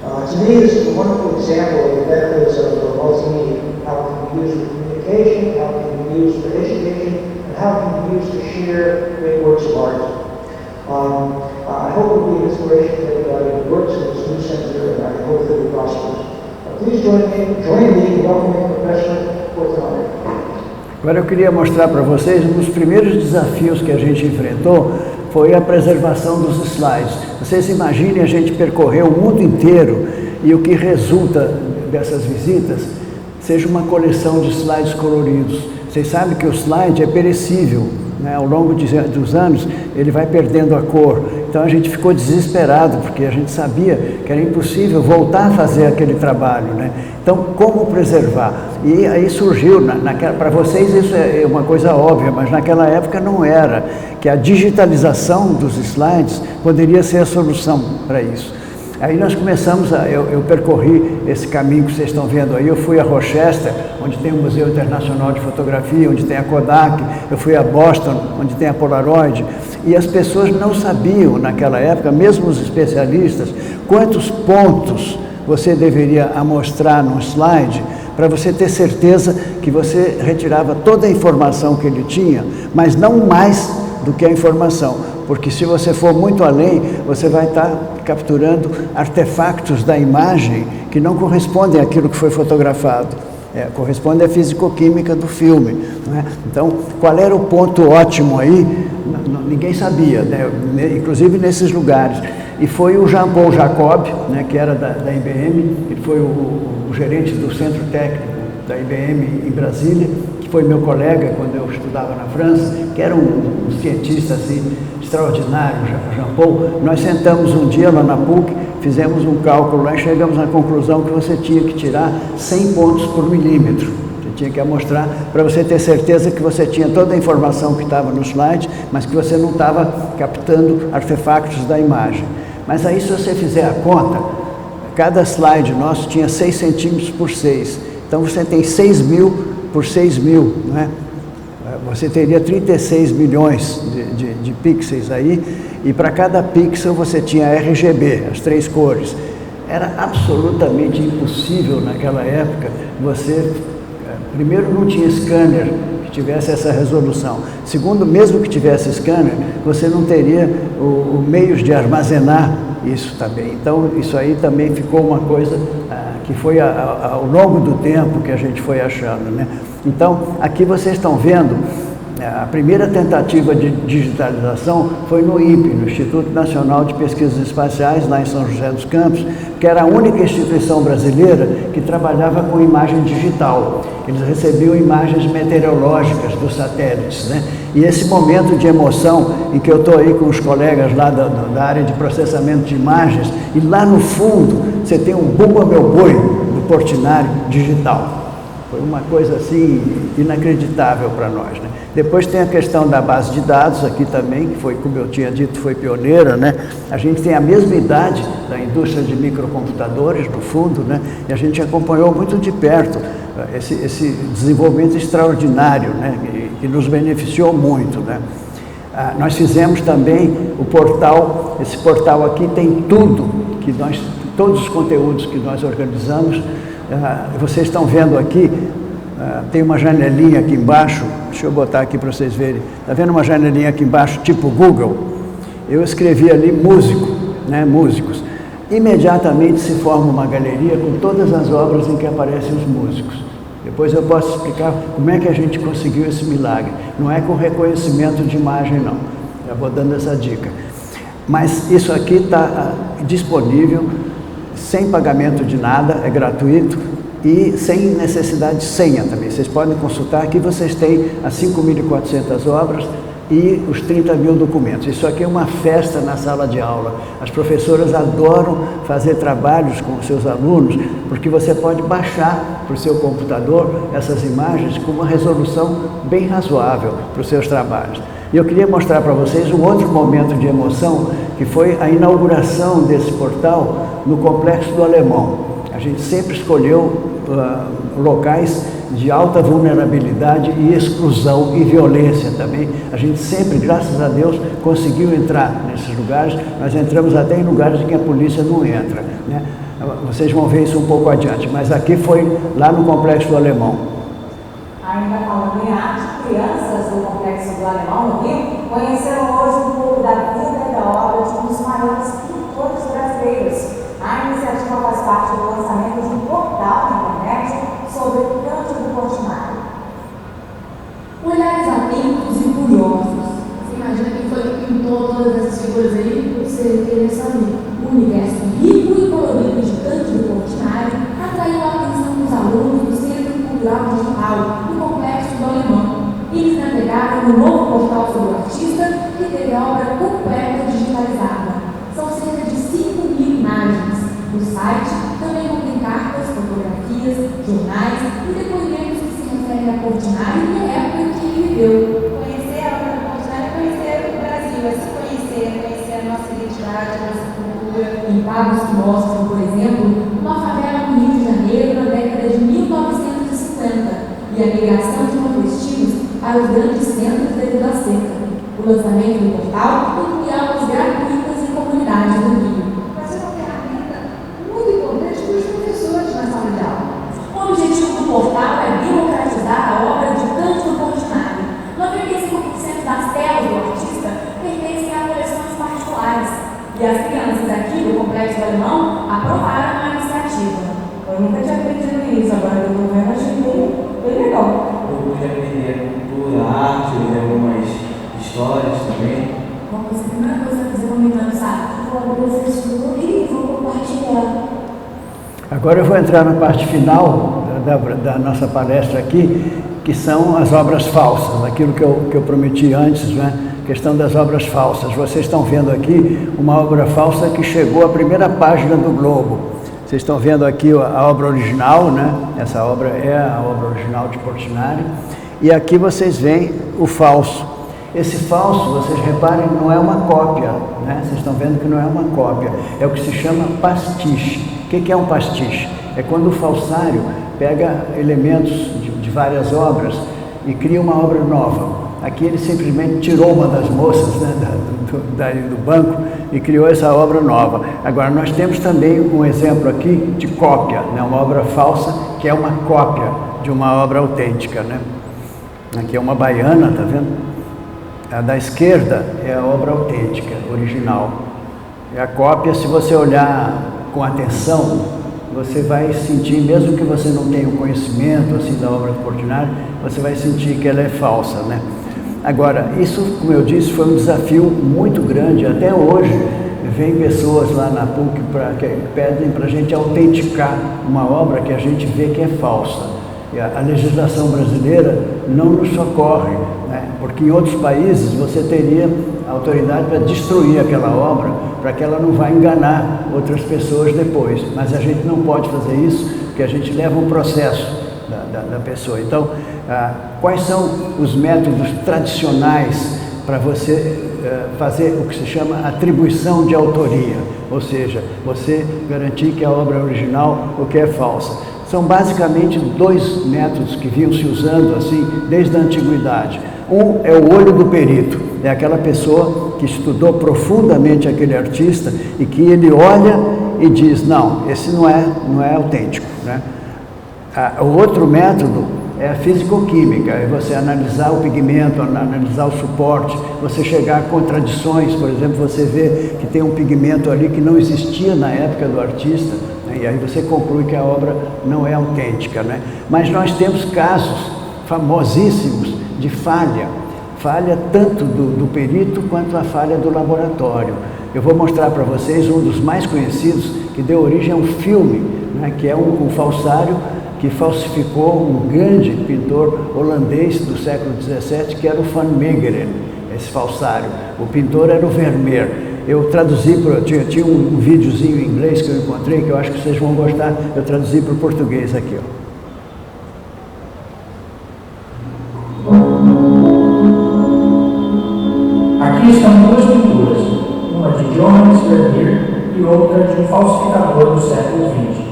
To me, this is a wonderful example of the benefits of multimedia. How it can be used for communication, how it can be used for education, and how it can be used to share great works of art. I hope it will be an inspiration to everybody who works in this new center, and I hope that it prospers. Please join me in welcoming Professor Portinari. Agora eu queria mostrar para vocês um dos primeiros desafios que a gente enfrentou foi a preservação dos slides. Vocês imaginem a gente percorrer o mundo inteiro e o que resulta dessas visitas seja uma coleção de slides coloridos. Vocês sabem que o slide é perecível, né? Ao longo dos anos ele vai perdendo a cor. Então a gente ficou desesperado porque a gente sabia que era impossível voltar a fazer aquele trabalho, né? Então como preservar? E aí surgiu, para vocês isso é uma coisa óbvia, mas naquela época não era, que a digitalização dos slides poderia ser a solução para isso. Aí nós começamos, eu percorri esse caminho que vocês estão vendo aí, eu fui a Rochester, onde tem o Museu Internacional de Fotografia, onde tem a Kodak, eu fui a Boston, onde tem a Polaroid, e as pessoas não sabiam naquela época, mesmo os especialistas, quantos pontos você deveria amostrar num slide para você ter certeza que você retirava toda a informação que ele tinha, mas não mais do que a informação, porque se você for muito além, você vai estar capturando artefactos da imagem que não correspondem àquilo que foi fotografado. Corresponde à fisicoquímica do filme, não é? Então, qual era o ponto ótimo aí? Ninguém sabia, né? Inclusive nesses lugares. E foi o Jean-Paul Jacob, né, que era da IBM, ele foi o gerente do centro técnico da IBM em Brasília, que foi meu colega quando eu estudava na França, que era um cientista assim, extraordinário, Jean-Paul. Nós sentamos um dia lá na PUC, fizemos um cálculo lá e chegamos à conclusão que você tinha que tirar 100 pontos por milímetro. Você tinha que amostrar para você ter certeza que você tinha toda a informação que estava no slide, mas que você não estava captando artefactos da imagem. Mas aí, se você fizer a conta, cada slide nosso tinha 6 centímetros por 6. Então você tem 6.000 por 6.000, não é? Você teria 36 milhões de pixels aí, e para cada pixel você tinha RGB, as 3 cores. Era absolutamente impossível naquela época você... Primeiro, não tinha scanner que tivesse essa resolução. Segundo, mesmo que tivesse scanner, você não teria o meios de armazenar isso também. Então, isso aí também ficou uma coisa que foi ao longo do tempo que a gente foi achando, né? Então, aqui vocês estão vendo, a primeira tentativa de digitalização foi no INPE, no Instituto Nacional de Pesquisas Espaciais, lá em São José dos Campos, que era a única instituição brasileira que trabalhava com imagem digital. Eles recebiam imagens meteorológicas dos satélites, né? E esse momento de emoção em que eu estou aí com os colegas lá da área de processamento de imagens, e lá no fundo você tem um Bumba Meu Boi do Portinari digital. Foi uma coisa assim inacreditável para nós, né? Depois tem a questão da base de dados aqui também, que foi, como eu tinha dito, foi pioneira, né? A gente tem a mesma idade da indústria de microcomputadores, no fundo, né? E a gente acompanhou muito de perto esse desenvolvimento extraordinário, né? Que nos beneficiou muito, né? Nós fizemos também o portal, esse portal aqui tem tudo, todos os conteúdos que nós organizamos. Vocês estão vendo aqui, tem uma janelinha aqui embaixo, deixa eu botar aqui para vocês verem. Está vendo uma janelinha aqui embaixo, tipo Google? Eu escrevi ali músico, né, músicos. Imediatamente se forma uma galeria com todas as obras em que aparecem os músicos. Depois eu posso explicar como é que a gente conseguiu esse milagre. Não é com reconhecimento de imagem, não. Já vou dando essa dica. Mas isso aqui está disponível, sem pagamento de nada, é gratuito e sem necessidade de senha também. Vocês podem consultar, aqui vocês têm as 5.400 obras e os 30 mil documentos. Isso aqui é uma festa na sala de aula. As professoras adoram fazer trabalhos com os seus alunos, porque você pode baixar para o seu computador essas imagens com uma resolução bem razoável para os seus trabalhos. E eu queria mostrar para vocês um outro momento de emoção, que foi a inauguração desse portal no Complexo do Alemão. A gente sempre escolheu locais de alta vulnerabilidade e exclusão e violência também. A gente sempre, graças a Deus, conseguiu entrar nesses lugares. Nós entramos até em lugares em que a polícia não entra, né? Vocês vão ver isso um pouco adiante, mas aqui foi lá no Complexo do Alemão. Ainda falando em arte, crianças do Complexo do Alemão, no Rio, conheceram hoje um pouco da vida e da obra de um dos maiores pintores brasileiros. A iniciativa faz parte do lançamento de um portal na internet sobre o Cândido Portinari. Olhares atentos e curiosos. Você imagina quem foi que pintou todas essas figuras aí? Você queria saber. O universo rico e colorido de Cândido Portinari atraiu a atenção dos alunos do Centro Cultural Digital do Complexo do Alemão. Eles navegaram no novo portal sobre o artista, que teve a obra completa digitalizada. São cerca de 5.000 imagens. No site também contém cartas, fotografias, jornais e depoimentos que se referem a Portinari e a época em que ele viveu. Conhecer a obra do Portinari é conhecer o Brasil, é se conhecer a nossa identidade, a nossa cultura. Em quadros que mostram, por exemplo, uma favela no Rio de Janeiro na década de 1950 e a migração de nordestinos para os grandes centros devido à seca. O lançamento do portal inclui aulas gratuitas em comunidades do Rio. Vai ser uma ferramenta muito importante para os professores na sala de aula. O objetivo do portal é democratizar a obra de Cândido Portinari. 95% das telas do artista pertencem a coleções particulares. E as crianças aqui do Complexo do Alemão aprovaram a iniciativa. Eu nunca tinha aprendido isso, agora que eu estou vendo, achei bem legal. Eu pude aprender cultura, arte, ler algumas histórias também. Bom, a primeira coisa que você comentando, sabe? Vou professor e vou compartilhar. Agora eu vou entrar na parte final da nossa palestra aqui, que são as obras falsas, aquilo que eu prometi antes, né? Questão das obras falsas. Vocês estão vendo aqui uma obra falsa que chegou à primeira página do Globo. Vocês estão vendo aqui a obra original, né? Essa obra é a obra original de Portinari. E aqui vocês veem o falso. Esse falso, vocês reparem, não é uma cópia, né? Vocês estão vendo que não é uma cópia. É o que se chama pastiche. O que é um pastiche? É quando o falsário pega elementos de várias obras e cria uma obra nova. Aqui ele simplesmente tirou uma das moças, né, do banco e criou essa obra nova. Agora, nós temos também um exemplo aqui de cópia, né, uma obra falsa que é uma cópia de uma obra autêntica, né? Aqui é uma baiana, tá vendo? A da esquerda é a obra autêntica, original. E a cópia, se você olhar com atenção, você vai sentir, mesmo que você não tenha o conhecimento assim, da obra de Portinari, você vai sentir que ela é falsa, né? Agora, isso, como eu disse, foi um desafio muito grande. Até hoje, vem pessoas lá na PUC que pedem para a gente autenticar uma obra que a gente vê que é falsa. E a legislação brasileira não nos socorre, né? Porque em outros países você teria autoridade para destruir aquela obra, para que ela não vá enganar outras pessoas depois. Mas a gente não pode fazer isso, porque a gente leva um processo da pessoa. Então, quais são os métodos tradicionais para você fazer o que se chama atribuição de autoria? Ou seja, você garantir que a obra é original ou que é falsa. São basicamente dois métodos que vinham se usando assim desde a antiguidade. Um é o olho do perito, é aquela pessoa que estudou profundamente aquele artista e que ele olha e diz, não, esse não é autêntico, né? O outro método é a fisicoquímica, é você analisar o pigmento, analisar o suporte, você chegar a contradições. Por exemplo, você vê que tem um pigmento ali que não existia na época do artista, né? E aí você conclui que a obra não é autêntica, né? Mas nós temos casos famosíssimos de falha tanto do perito quanto a falha do laboratório. Eu vou mostrar para vocês um dos mais conhecidos, que deu origem a um filme, né, que é um falsário que falsificou um grande pintor holandês do século XVII, que era o Van Meegeren, esse falsário. O pintor era o Vermeer. Eu traduzi, tinha um videozinho em inglês que eu encontrei, que eu acho que vocês vão gostar, eu traduzi para o português aqui, ó. Aqui estão duas pinturas, uma de Johannes Vermeer e outra de um falsificador do século XX.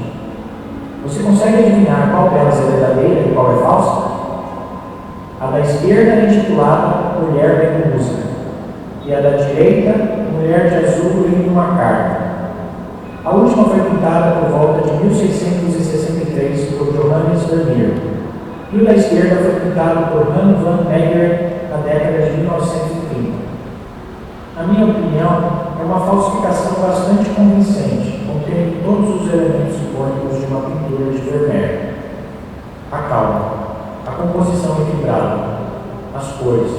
Você consegue adivinhar qual delas é verdadeira e qual é falsa? A da esquerda é intitulada Mulher Lendo Música e a da direita, Mulher de Azul lendo uma carta. A última foi pintada por volta de 1663 por Johannes Vermeer e o da esquerda foi pintado por Hans van Meegeren na década de 1930. Na minha opinião, é uma falsificação bastante convincente, contendo todos os elementos icônicos de uma pintura de Vermeer. A calma, a composição equilibrada, as cores.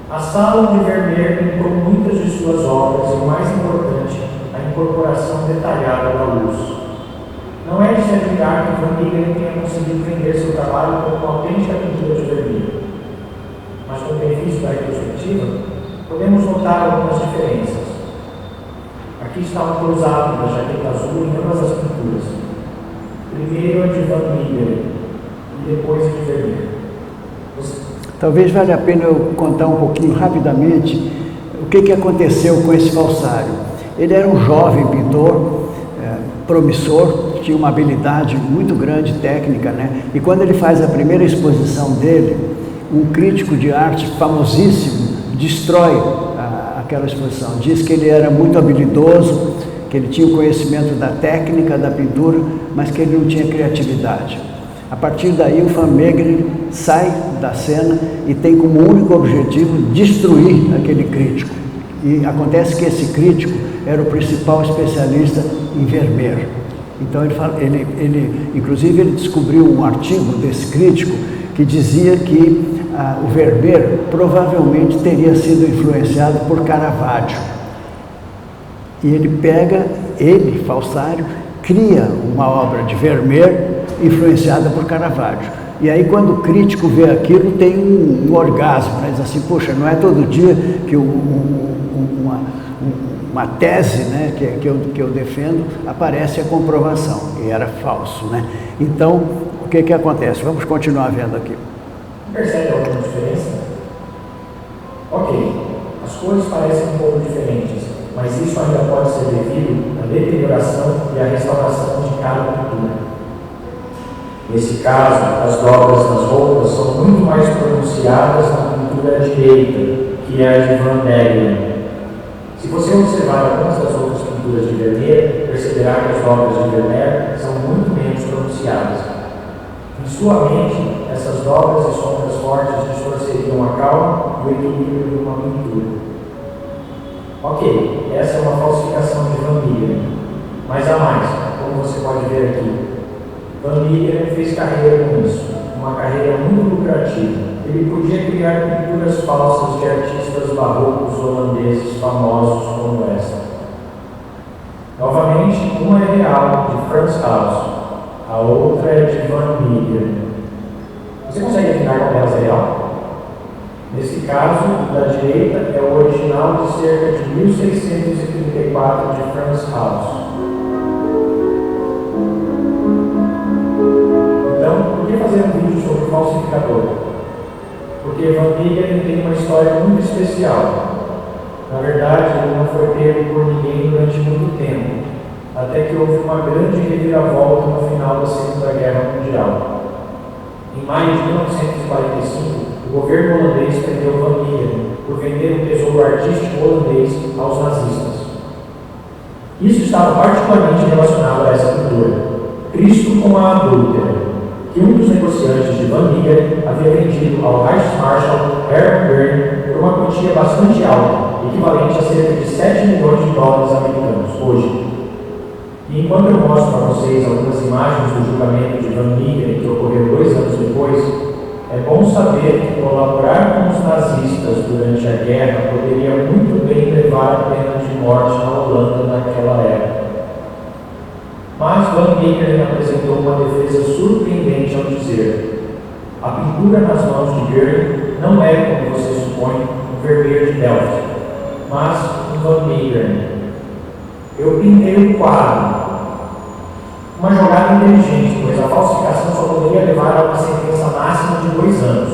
A sala de Vermeer pintou muitas de suas obras e, o mais importante, a incorporação detalhada da luz. Não é de se admirar que Van Meegeren tenha conseguido vender seu trabalho como uma autêntica pintura de Vermeer. Mas, com o benefício da retrospectiva, podemos notar algumas diferenças. Aqui está um close-up da jaqueta azul em ambas as pinturas. Primeiro a de Van Meegeren e depois a de Vermeer. Talvez valha a pena eu contar um pouquinho rapidamente o que aconteceu com esse falsário. Ele era um jovem pintor, promissor, tinha uma habilidade muito grande, técnica, né? E quando ele faz a primeira exposição dele, um crítico de arte famosíssimo destrói aquela exposição. Diz que ele era muito habilidoso, que ele tinha o conhecimento da técnica, da pintura, mas que ele não tinha criatividade. A partir daí, o Van Meegeren sai da cena e tem como único objetivo destruir aquele crítico. E acontece que esse crítico era o principal especialista em Vermeer. Então, inclusive, ele descobriu um artigo desse crítico que dizia que o Vermeer provavelmente teria sido influenciado por Caravaggio. E ele, falsário, cria uma obra de Vermeer influenciada por Caravaggio. E aí, quando o crítico vê aquilo, tem um orgasmo, né? Diz assim, poxa, não é todo dia que uma tese, né, que eu defendo, aparece a comprovação, e era falso, né? Então, o que acontece? Vamos continuar vendo aqui. Percebe alguma diferença? Ok, as cores parecem um pouco diferentes, mas isso ainda pode ser devido à deterioração e à restauração de cada pintura. Nesse caso, as dobras nas roupas são muito mais pronunciadas na pintura direita, que é a de Van Meegeren. Se você observar algumas das outras pinturas de Vermeer, perceberá que as dobras de Vermeer são muito menos pronunciadas. Em sua mente, essas dobras e sombras fortes distorceriam a calma e o equilíbrio de uma pintura. Ok, essa é uma falsificação de Van Meegeren, mas há mais, como você pode ver aqui. Van Meegeren fez carreira com isso, uma carreira muito lucrativa. Ele podia criar pinturas falsas de artistas barrocos holandeses famosos como essa. Novamente, uma é real, de Frans Hals, a outra é de Van Meegeren. Você consegue adivinhar qual delas é real? Nesse caso, da direita é o original de cerca de 1634 de Frans Hals. Então, por que fazer um vídeo sobre o falsificador? Porque Van Meegeren tem uma história muito especial. Na verdade, ele não foi pego por ninguém durante muito tempo, até que houve uma grande reviravolta no final da Segunda Guerra Mundial. Em maio de 1945, o governo holandês prendeu Van Meegeren por vender um tesouro artístico holandês aos nazistas. Isso estava particularmente relacionado a essa pintura, Cristo com a Adúltera, que um dos negociantes de Van Meegeren havia vendido ao Reichsmarschall Hermann Göring por uma quantia bastante alta, equivalente a cerca de 7 milhões de dólares americanos, hoje. E enquanto eu mostro para vocês algumas imagens do julgamento de Van Meegeren que ocorreu 2 anos depois, É bom saber que colaborar com os nazistas durante a guerra poderia muito bem levar a pena de morte na Holanda naquela época. Mas Van Meegeren apresentou uma defesa surpreendente ao dizer: a pintura nas mãos de Goering não é, como você supõe, um vermelho de Delft, mas um Van Meegeren. Eu pintei o quadro. Uma jogada inteligente, pois a falsificação só poderia levar a uma sentença máxima de 2 anos.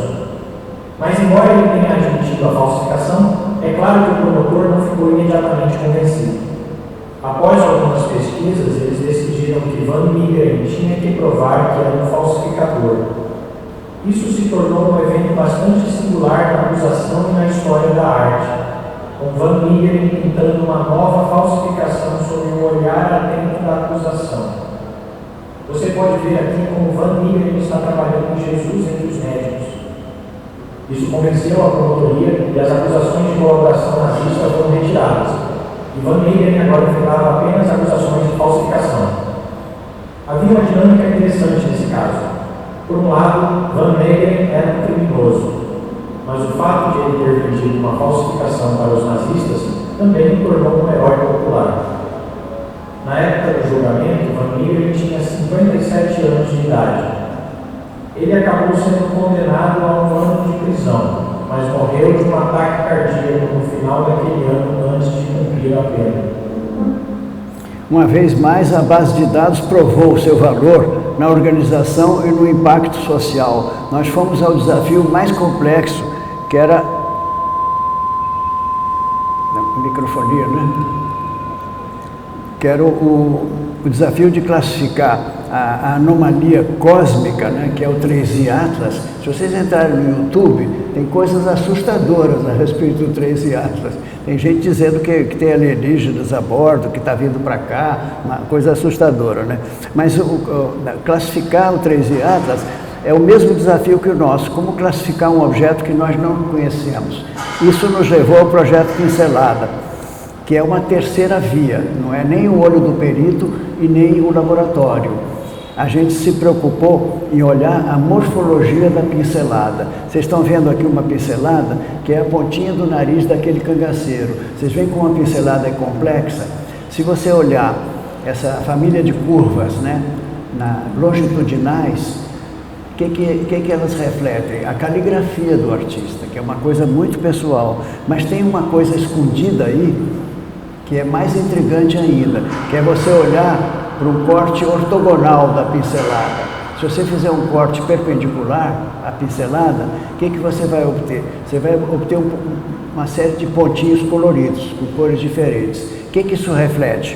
Mas, embora ele tenha admitido a falsificação, é claro que o promotor não ficou imediatamente convencido. Após algumas pesquisas, eles decidiram que Van Meegeren tinha que provar que era um falsificador. Isso se tornou um evento bastante singular na acusação e na história da arte, com Van Meegeren pintando uma nova falsificação sob o olhar atento da acusação. Você pode ver aqui como Van Meegeren está trabalhando em Jesus entre os médicos. Isso convenceu a promotoria e as acusações de colaboração nazista foram retiradas. E Van Meegeren agora enfrentava apenas acusações de falsificação. Havia uma dinâmica interessante nesse caso. Por um lado, Van Meegeren era um criminoso, mas o fato de ele ter vendido uma falsificação para os nazistas também o tornou um herói popular. Na época do julgamento, Van Meegeren tinha 57 anos de idade. Ele acabou sendo condenado a 1 ano de prisão, mas morreu de um ataque cardíaco no final daquele ano antes de cumprir a pena. Uma vez mais, a base de dados provou o seu valor na organização e no impacto social. Nós fomos ao desafio mais complexo, que era a microfonia, né? Que era o desafio de classificar a anomalia cósmica, né, que é o 3i Atlas. Se vocês entrarem no YouTube, tem coisas assustadoras a respeito do 3i Atlas. Tem gente dizendo que tem alienígenas a bordo, que está vindo para cá, uma coisa assustadora, né? Mas classificar o 3i Atlas é o mesmo desafio que o nosso, como classificar um objeto que nós não conhecemos. Isso nos levou ao projeto Pincelada, que é uma terceira via, não é nem o olho do perito e nem o laboratório. A gente se preocupou em olhar a morfologia da pincelada. Vocês estão vendo aqui uma pincelada que é a pontinha do nariz daquele cangaceiro. Vocês veem como a pincelada é complexa? Se você olhar essa família de curvas, né, longitudinais, o que elas refletem? A caligrafia do artista, que é uma coisa muito pessoal. Mas tem uma coisa escondida aí, que é mais intrigante ainda, que é você olhar para um corte ortogonal da pincelada. Se você fizer um corte perpendicular à pincelada, o que você vai obter? Você vai obter uma série de pontinhos coloridos, com cores diferentes. O que isso reflete?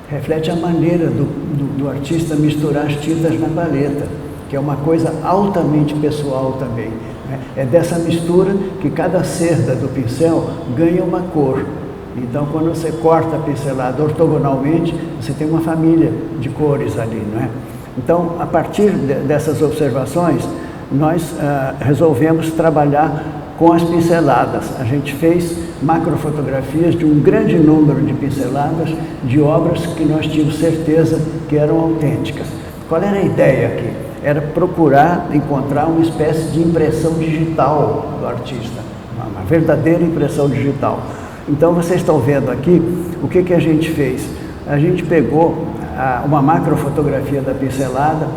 Reflete a maneira do artista misturar as tintas na paleta, que é uma coisa altamente pessoal também, né? É dessa mistura que cada cerda do pincel ganha uma cor. Então, quando você corta a pincelada ortogonalmente, você tem uma família de cores ali, não é? Então, a partir dessas observações, nós resolvemos trabalhar com as pinceladas. A gente fez macrofotografias de um grande número de pinceladas de obras que nós tínhamos certeza que eram autênticas. Qual era a ideia aqui? Era procurar encontrar uma espécie de impressão digital do artista, uma verdadeira impressão digital. Então, vocês estão vendo aqui o que a gente fez. A gente pegou uma macrofotografia da pincelada,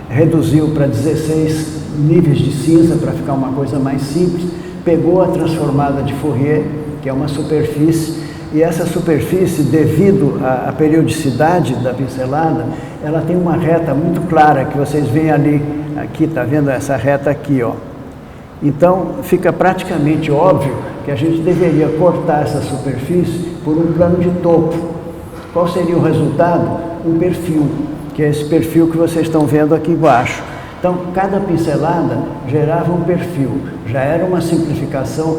reduziu para 16 níveis de cinza para ficar uma coisa mais simples, pegou a transformada de Fourier, que é uma superfície, e essa superfície, devido à periodicidade da pincelada, ela tem uma reta muito clara, que vocês veem ali, aqui, está vendo essa reta aqui, ó. Então, fica praticamente óbvio que a gente deveria cortar essa superfície por um plano de topo. Qual seria o resultado? Um perfil, que é esse perfil que vocês estão vendo aqui embaixo. Então, cada pincelada gerava um perfil. Já era uma simplificação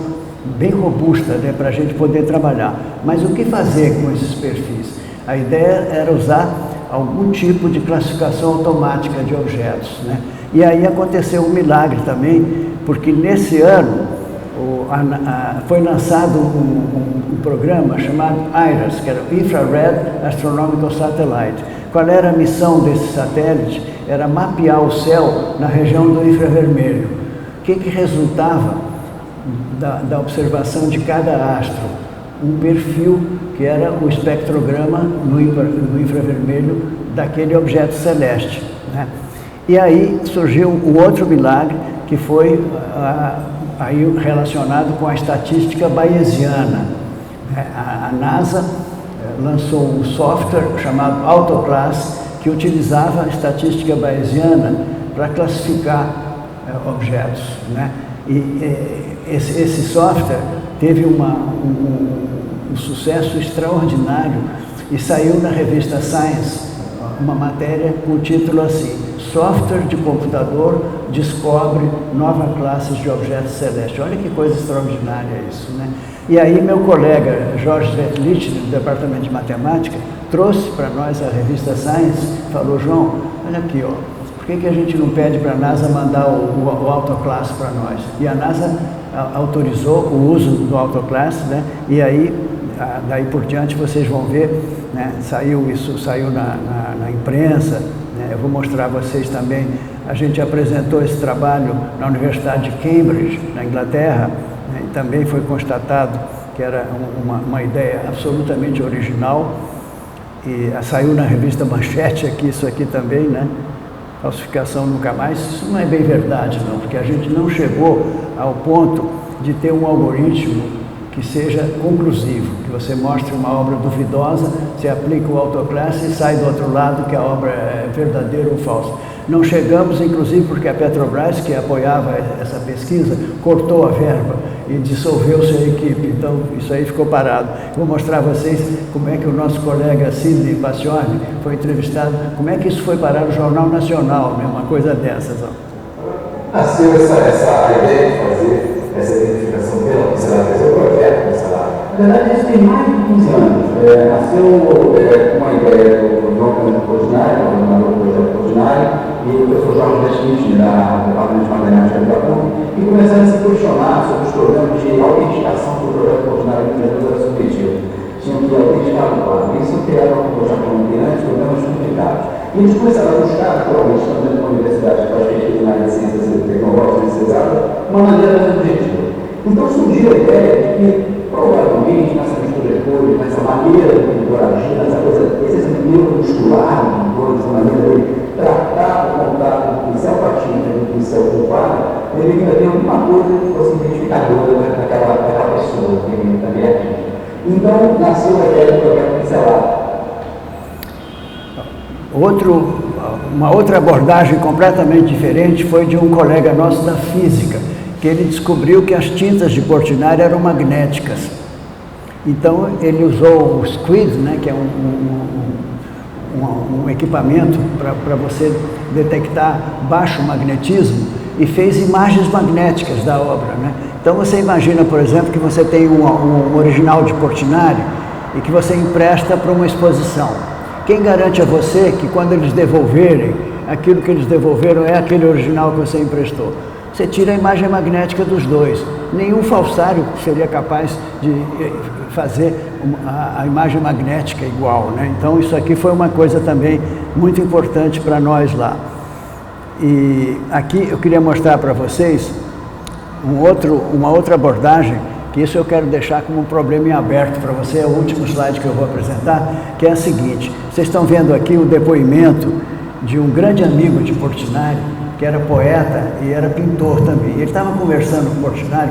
bem robusta, né, para a gente poder trabalhar. Mas o que fazer com esses perfis? A ideia era usar algum tipo de classificação automática de objetos, né? E aí aconteceu um milagre também, porque nesse ano foi lançado um programa chamado IRAS, que era Infrared Astronomical Satellite. Qual era a missão desse satélite? Era mapear o céu na região do infravermelho. O que resultava da observação de cada astro? Um perfil que era o espectrograma no infravermelho daquele objeto celeste, né? E aí surgiu um outro milagre, que foi aí relacionado com a estatística bayesiana. A NASA lançou um software chamado AutoClass, que utilizava a estatística bayesiana para classificar objetos, né? E esse software teve um sucesso extraordinário e saiu na revista Science uma matéria com o título assim: Software de computador descobre nova classe de objetos celestes. Olha que coisa extraordinária isso, né? E aí meu colega Jorge Svetlich, do Departamento de Matemática, trouxe para nós a revista Science, falou: João, olha aqui, ó, por que a gente não pede para a NASA mandar o AutoClass para nós? E a NASA autorizou o uso do AutoClass, né? E aí, daí por diante, vocês vão ver, né? Saiu na imprensa, né? Eu vou mostrar a vocês também. A gente apresentou esse trabalho na Universidade de Cambridge, na Inglaterra, né? E também foi constatado que era uma ideia absolutamente original. E saiu na revista Manchete aqui, isso aqui também, né? Falsificação nunca mais. Isso não é bem verdade, não, porque a gente não chegou ao ponto de ter um algoritmo que seja conclusivo, que você mostre uma obra duvidosa, você aplica o AutoClass e sai do outro lado que a obra é verdadeira ou falsa. Não chegamos, inclusive, porque a Petrobras, que apoiava essa pesquisa, cortou a verba e dissolveu sua equipe. Então, isso aí ficou parado. Vou mostrar a vocês como é que o nosso colega Sidney Passione foi entrevistado, como é que isso foi parar no Jornal Nacional, né? Uma coisa dessas. Ó. Nasceu essa ideia de fazer essa identificação pela pincelada, esse é o projeto pincelada. Na verdade, isso tem mais de 15 anos. Nasceu uma ideia do João Cândido Portinari, coordenador do projeto Portinari, e o professor Jorge Schmidt, do Departamento de Matemática da PUC, e começaram a se questionar sobre os problemas de autenticação do projeto Portinari que era subjetivo. Tinham que autenticar o quadro. Isso criava, como eu já comentei antes, problemas complicados. E eles começaram a buscar, naturalmente, também na universidade que faz pesquisa na área de ciências tecnológicas e exatas, uma maneira mais objetiva. Então surgiu a ideia de que, provavelmente, nessa mistura de cores, nessa maneira de interagir, nessa coisa, esse neuromuscular do pintor, essa maneira de tratar o contato do pincel com a tinta e do pincel com o quadro, deveria ter alguma coisa que fosse identificadora daquela pessoa que também é artista. Então, nasceu a ideia do projeto pincelado. Uma outra abordagem completamente diferente foi de um colega nosso da física, que ele descobriu que as tintas de Portinari eram magnéticas. Então, ele usou o SQUID, né, que é um equipamento para você detectar baixo magnetismo, e fez imagens magnéticas da obra, né? Então, você imagina, por exemplo, que você tem um original de Portinari e que você empresta para uma exposição. Quem garante a você que quando eles devolverem, aquilo que eles devolveram é aquele original que você emprestou? Você tira a imagem magnética dos dois. Nenhum falsário seria capaz de fazer a imagem magnética igual, né? Então, isso aqui foi uma coisa também muito importante para nós lá. E aqui eu queria mostrar para vocês uma outra abordagem, que isso eu quero deixar como um problema em aberto para você, é o último slide que eu vou apresentar, que é a seguinte: vocês estão vendo aqui o depoimento de um grande amigo de Portinari, que era poeta e era pintor também. Ele estava conversando com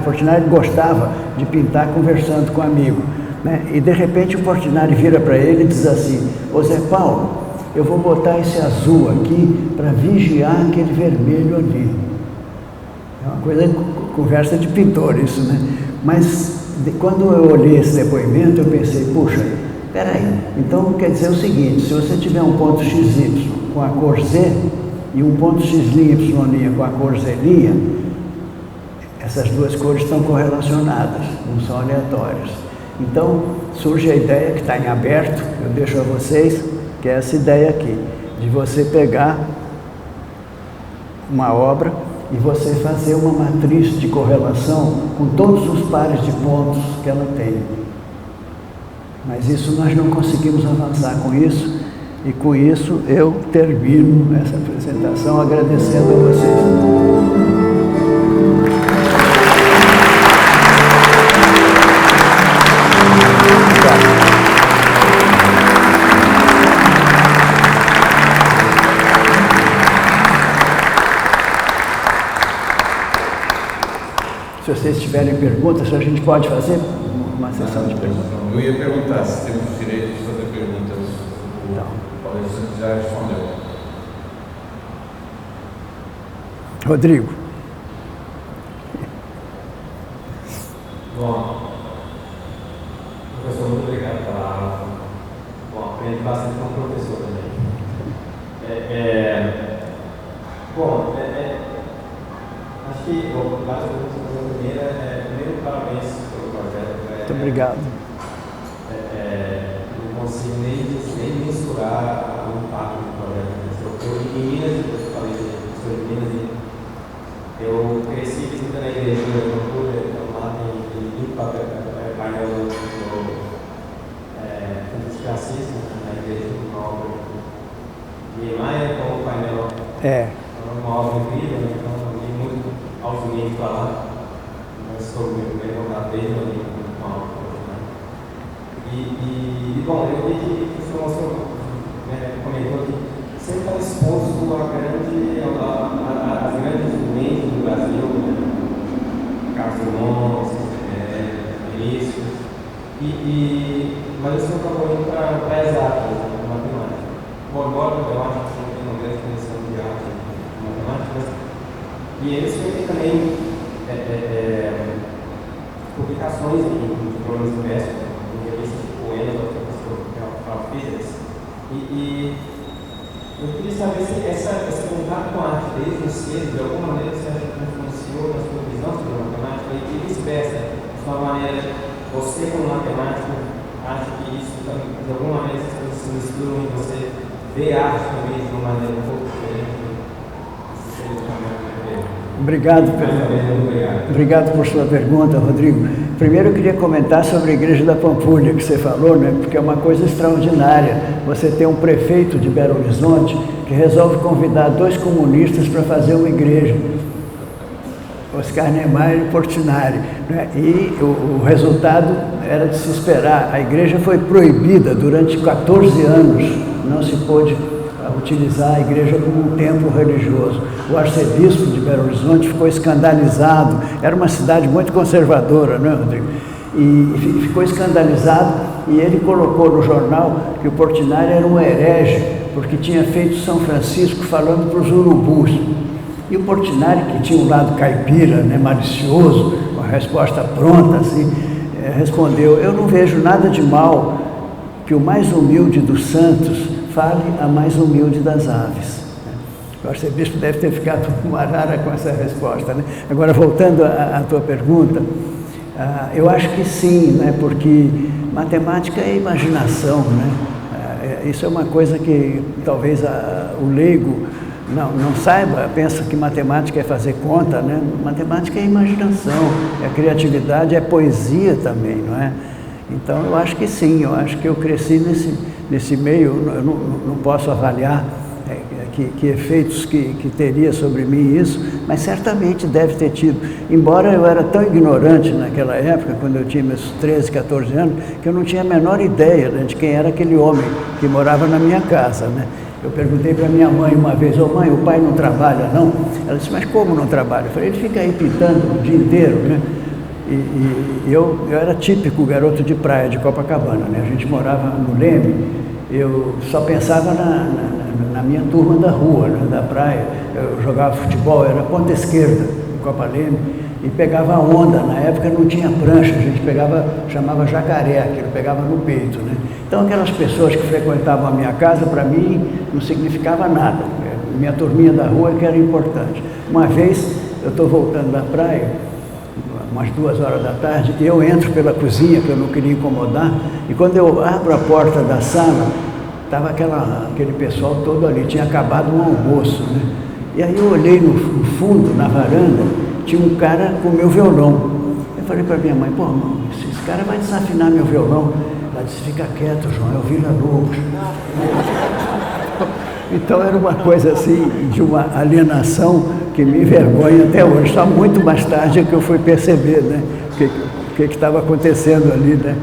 Portinari gostava de pintar conversando com um amigo, né? E de repente o Portinari vira para ele e diz assim: ô Zé Paulo, eu vou botar esse azul aqui para vigiar aquele vermelho ali. É uma coisa, conversa de pintor isso, né? Mas quando eu olhei esse depoimento, eu pensei: puxa, peraí, então quer dizer o seguinte, se você tiver um ponto XY com a cor Z e um ponto XY' com a cor Z', essas duas cores estão correlacionadas, não são aleatórias. Então surge a ideia que está em aberto, eu deixo a vocês, que é essa ideia aqui, de você pegar uma obra e você fazer uma matriz de correlação com todos os pares de pontos que ela tem. Mas isso nós não conseguimos avançar com isso, e com isso eu termino essa apresentação agradecendo a vocês. Se vocês tiverem perguntas, a gente pode fazer uma sessão de perguntas. Eu ia perguntar se temos direito de fazer perguntas. Então. Talvez você já respondeu. Rodrigo. Bom, professor, muito obrigado pela aula. Bom, aprendi bastante com o professor também. Acho que várias perguntas. Primeiro, parabéns pelo projeto. Muito obrigado. Não consigo nem mensurar o impacto do projeto. Eu em Minas, eu falei sou de Minas, eu cresci visitando a igreja de Vancouver, então lá tem muito painel do Francisco, na igreja de uma obra de Maia, como painel. Uma obra incrível, então eu li muito aos domingos para lá. Eu sou meu primeiro contato dele, eu li muito mal. Bom, eu vi que o senhor mostrou, comentou que sempre está exposto às grandes doenças do Brasil, carcinoma, Vinícius, mas o senhor acabou indo para exatas, matemática. Bom, embora eu acho que não tem uma grande condição de arte de matemática, e eles têm também publicações em programas de pesca, em revistas de poemas, físicas. Eu queria saber se esse contato com a arte desde cedo, de alguma maneira, você acha que influenciou na sua visão sobre a matemática e vice-versa, de uma maneira, você como matemático, acha que isso, de alguma maneira, se mistura em você ver a arte também de uma maneira um pouco diferente? Obrigado por sua pergunta, Rodrigo. Primeiro eu queria comentar sobre a Igreja da Pampulha, que você falou, né? Porque é uma coisa extraordinária. Você tem um prefeito de Belo Horizonte que resolve convidar 2 comunistas para fazer uma igreja, Oscar Niemeyer e Portinari, né? E o resultado era de se esperar. A igreja foi proibida durante 14 anos, não se pôde utilizar a igreja como um templo religioso. O arcebispo de Belo Horizonte ficou escandalizado, era uma cidade muito conservadora, não é, Rodrigo? E ficou escandalizado, e ele colocou no jornal que o Portinari era um herege, porque tinha feito São Francisco falando para os urubus. E o Portinari, que tinha um lado caipira, né, malicioso, com a resposta pronta, assim, respondeu: eu não vejo nada de mal que o mais humilde dos santos fale a mais humilde das aves. O arcebispo deve ter ficado com arara com essa resposta, né? Agora, voltando à tua pergunta, eu acho que sim, né? Porque matemática é imaginação, né? Isso é uma coisa que talvez o leigo não saiba, pensa que matemática é fazer conta, né? Matemática é imaginação, é criatividade, é poesia também, não é? Então, eu acho que sim, eu acho que eu cresci nesse meio, eu não posso avaliar que efeitos que teria sobre mim isso, mas certamente deve ter tido. Embora eu era tão ignorante naquela época, quando eu tinha meus 13, 14 anos, que eu não tinha a menor ideia, né, de quem era aquele homem que morava na minha casa, né? Eu perguntei para minha mãe uma vez: ô mãe, o pai não trabalha não? Ela disse: mas como não trabalha? Eu falei: ele fica aí pitando o dia inteiro, né? E eu era típico garoto de praia de Copacabana, né? A gente morava no Leme, eu só pensava na minha turma da rua, né, da praia. Eu jogava futebol, era ponta esquerda, em Copa Leme, e pegava onda. Na época não tinha prancha, a gente chamava jacaré, aquilo pegava no peito, né? Então aquelas pessoas que frequentavam a minha casa, para mim, não significava nada. Minha turminha da rua que era importante. Uma vez, eu estou voltando da praia, umas 2 horas da tarde, e eu entro pela cozinha, que eu não queria incomodar, e quando eu abro a porta da sala, estava aquele pessoal todo ali, tinha acabado um almoço, né? E aí eu olhei no fundo, na varanda, tinha um cara com o meu violão. Eu falei para minha mãe, pô, esse cara vai desafinar meu violão. Ela disse, fica quieto, João, é o Villa-Lobos. Então era uma coisa assim, de uma alienação que me envergonha até hoje. Só muito mais tarde é que eu fui perceber, né, o que estava acontecendo ali, né.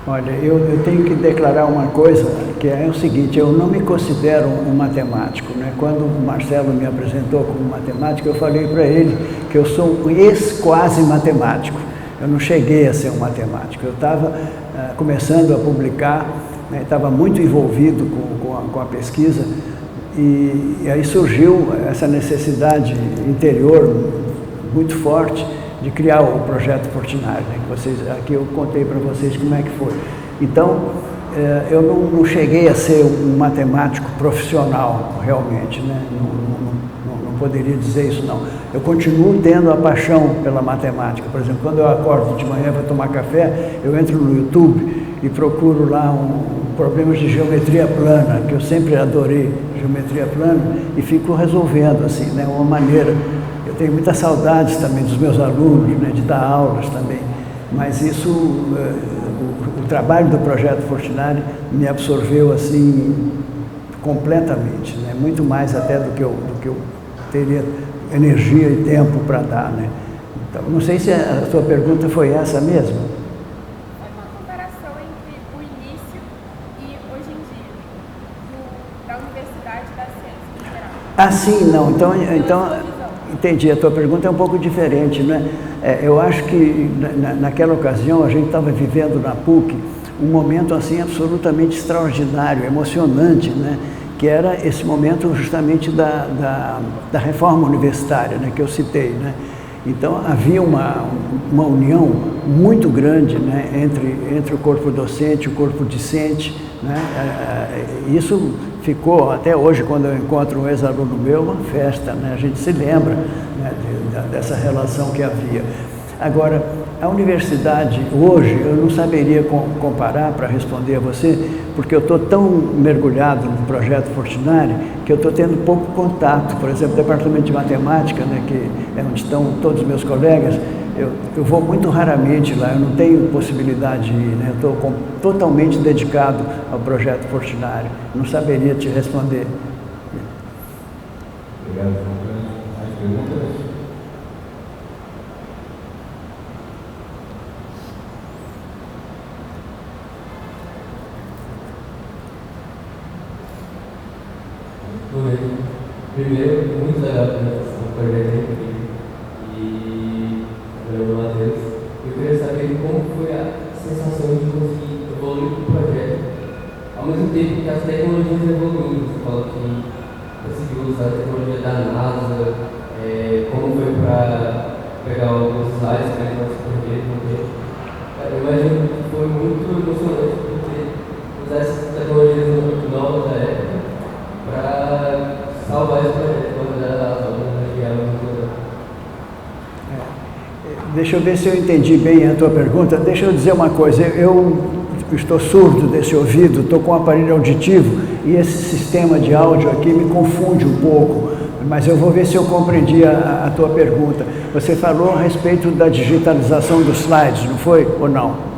Olha, eu tenho que declarar uma coisa, que é o seguinte, eu não me considero um matemático, né? Quando o Marcelo me apresentou como matemático, eu falei para ele que eu sou um ex-quase matemático. Eu não cheguei a ser um matemático, eu estava começando a publicar, né? Estava muito envolvido com a pesquisa e aí surgiu essa necessidade interior muito forte de criar o projeto Portinari, né? Aqui eu contei para vocês como é que foi. Então, eu não cheguei a ser um matemático profissional, realmente, né? Não poderia dizer isso, não. Eu continuo tendo a paixão pela matemática. Por exemplo, quando eu acordo de manhã para tomar café, eu entro no YouTube e procuro lá problemas de geometria plana, que eu sempre adorei geometria plana, e fico resolvendo, assim, né? Uma maneira. Eu tenho muitas saudades também dos meus alunos, né, de dar aulas também, mas isso, o trabalho do Projeto Portinari me absorveu assim completamente, né, muito mais até do que eu teria energia e tempo para dar, né. Então, não sei se a sua pergunta foi essa mesmo. Foi uma comparação entre o início e hoje em dia, da Universidade da Ciência em geral. Ah, sim, não, então entendi, a tua pergunta é um pouco diferente, né? Eu acho que naquela ocasião a gente estava vivendo na PUC um momento assim absolutamente extraordinário, emocionante, né? Que era esse momento justamente da reforma universitária, né? Que eu citei, né? Então havia uma união muito grande, né? entre o corpo docente e o corpo discente, né? Isso ficou até hoje, quando eu encontro um ex-aluno meu, uma festa, né? A gente se lembra, né, dessa relação que havia. Agora, a universidade hoje, eu não saberia comparar para responder a você, porque eu estou tão mergulhado no projeto Portinari que eu estou tendo pouco contato. Por exemplo, o departamento de matemática, né, que é onde estão todos os meus colegas, eu vou muito raramente lá, eu não tenho possibilidade de ir, né? Eu estou totalmente dedicado ao projeto Portinari. Não saberia te responder. Obrigado, João. Mais perguntas? Primeiro, muito legal a apresentação do projeto e meu Matheus. Eu queria saber como foi a sensação de conseguir evoluir o projeto ao mesmo tempo que as tecnologias evoluindo. Você falou que conseguiu usar a tecnologia da NASA, como foi para pegar alguns slides para entrar nesse projeto. Eu imagino que foi muito emocionante usar essas tecnologias novas da época para salvar esse projeto, quando era as obras de Deixa eu ver se eu entendi bem a tua pergunta. Deixa eu dizer uma coisa, eu estou surdo desse ouvido, estou com um aparelho auditivo e esse sistema de áudio aqui me confunde um pouco, mas eu vou ver se eu compreendi a tua pergunta. Você falou a respeito da digitalização dos slides, não foi ou não?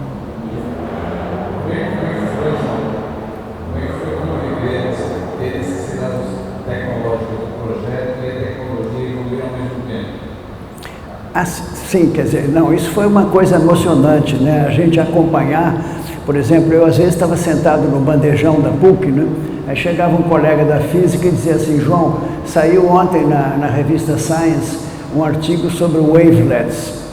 Sim, quer dizer, não, isso foi uma coisa emocionante, né? A gente acompanhar, por exemplo, eu às vezes estava sentado no bandejão da PUC, né? Aí chegava um colega da física e dizia assim, João, saiu ontem na revista Science um artigo sobre wavelets.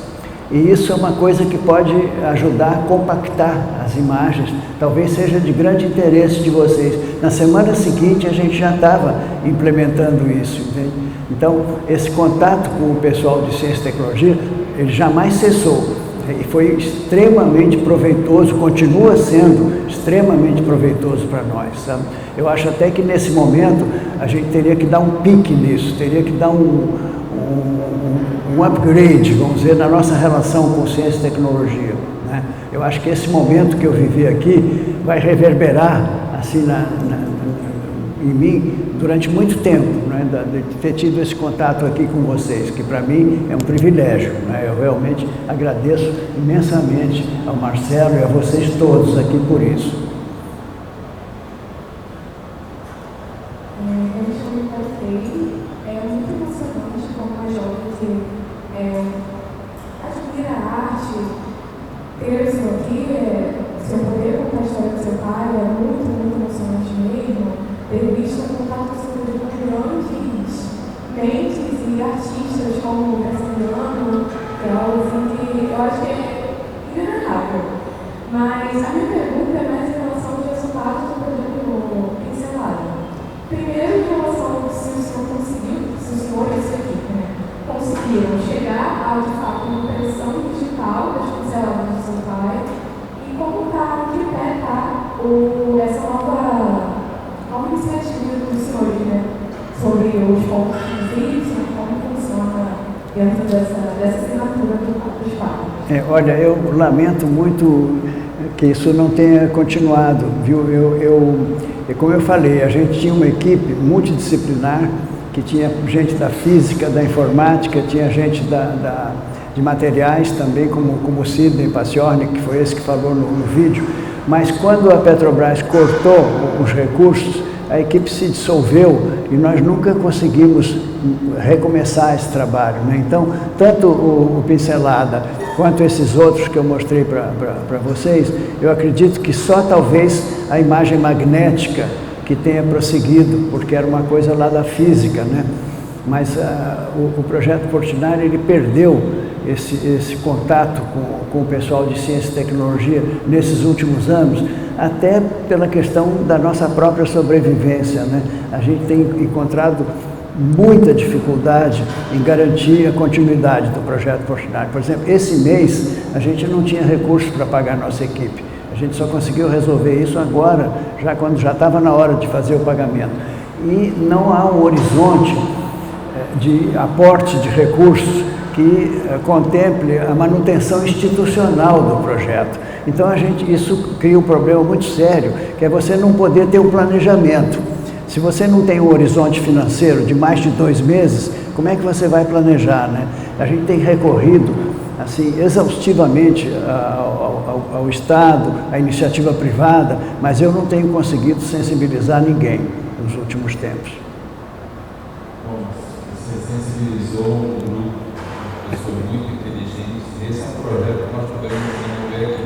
E isso é uma coisa que pode ajudar a compactar as imagens, talvez seja de grande interesse de vocês. Na semana seguinte a gente já estava implementando isso, entende? Então, esse contato com o pessoal de ciência e tecnologia, ele jamais cessou. E foi extremamente proveitoso, continua sendo extremamente proveitoso para nós, sabe? Eu acho até que nesse momento a gente teria que dar um pique nisso, teria que dar um upgrade, vamos dizer, na nossa relação com ciência e tecnologia, né? Eu acho que esse momento que eu vivi aqui vai reverberar assim em mim durante muito tempo, né? De ter tido esse contato aqui com vocês, que para mim é um privilégio, né? Eu realmente agradeço imensamente ao Marcelo e a vocês todos aqui por isso. Olha, eu lamento muito que isso não tenha continuado, viu? Como eu falei, a gente tinha uma equipe multidisciplinar, que tinha gente da física, da informática, tinha gente de materiais também, como o Sidney Paciornik, que foi esse que falou no vídeo, mas quando a Petrobras cortou os recursos, a equipe se dissolveu e nós nunca conseguimos recomeçar esse trabalho, né? Então, tanto o Pincelada quanto esses outros que eu mostrei para vocês, eu acredito que só talvez a imagem magnética que tenha prosseguido, porque era uma coisa lá da física, né? Mas o projeto Portinari, ele perdeu esse contato com o pessoal de ciência e tecnologia nesses últimos anos, até pela questão da nossa própria sobrevivência, né? A gente tem encontrado muita dificuldade em garantir a continuidade do projeto Portinari. Por exemplo, esse mês a gente não tinha recursos para pagar a nossa equipe. A gente só conseguiu resolver isso agora, já quando já estava na hora de fazer o pagamento. E não há um horizonte de aporte de recursos que contemple a manutenção institucional do projeto. Então isso cria um problema muito sério, que é você não poder ter um planejamento. Se você não tem um horizonte financeiro de mais de 2 meses, como é que você vai planejar, né? A gente tem recorrido assim, exaustivamente ao Estado, à iniciativa privada, mas eu não tenho conseguido sensibilizar ninguém nos últimos tempos. Bom, você sensibilizou um grupo de pessoas muito inteligentes. Esse é um projeto que nós podemos desenvolver aqui.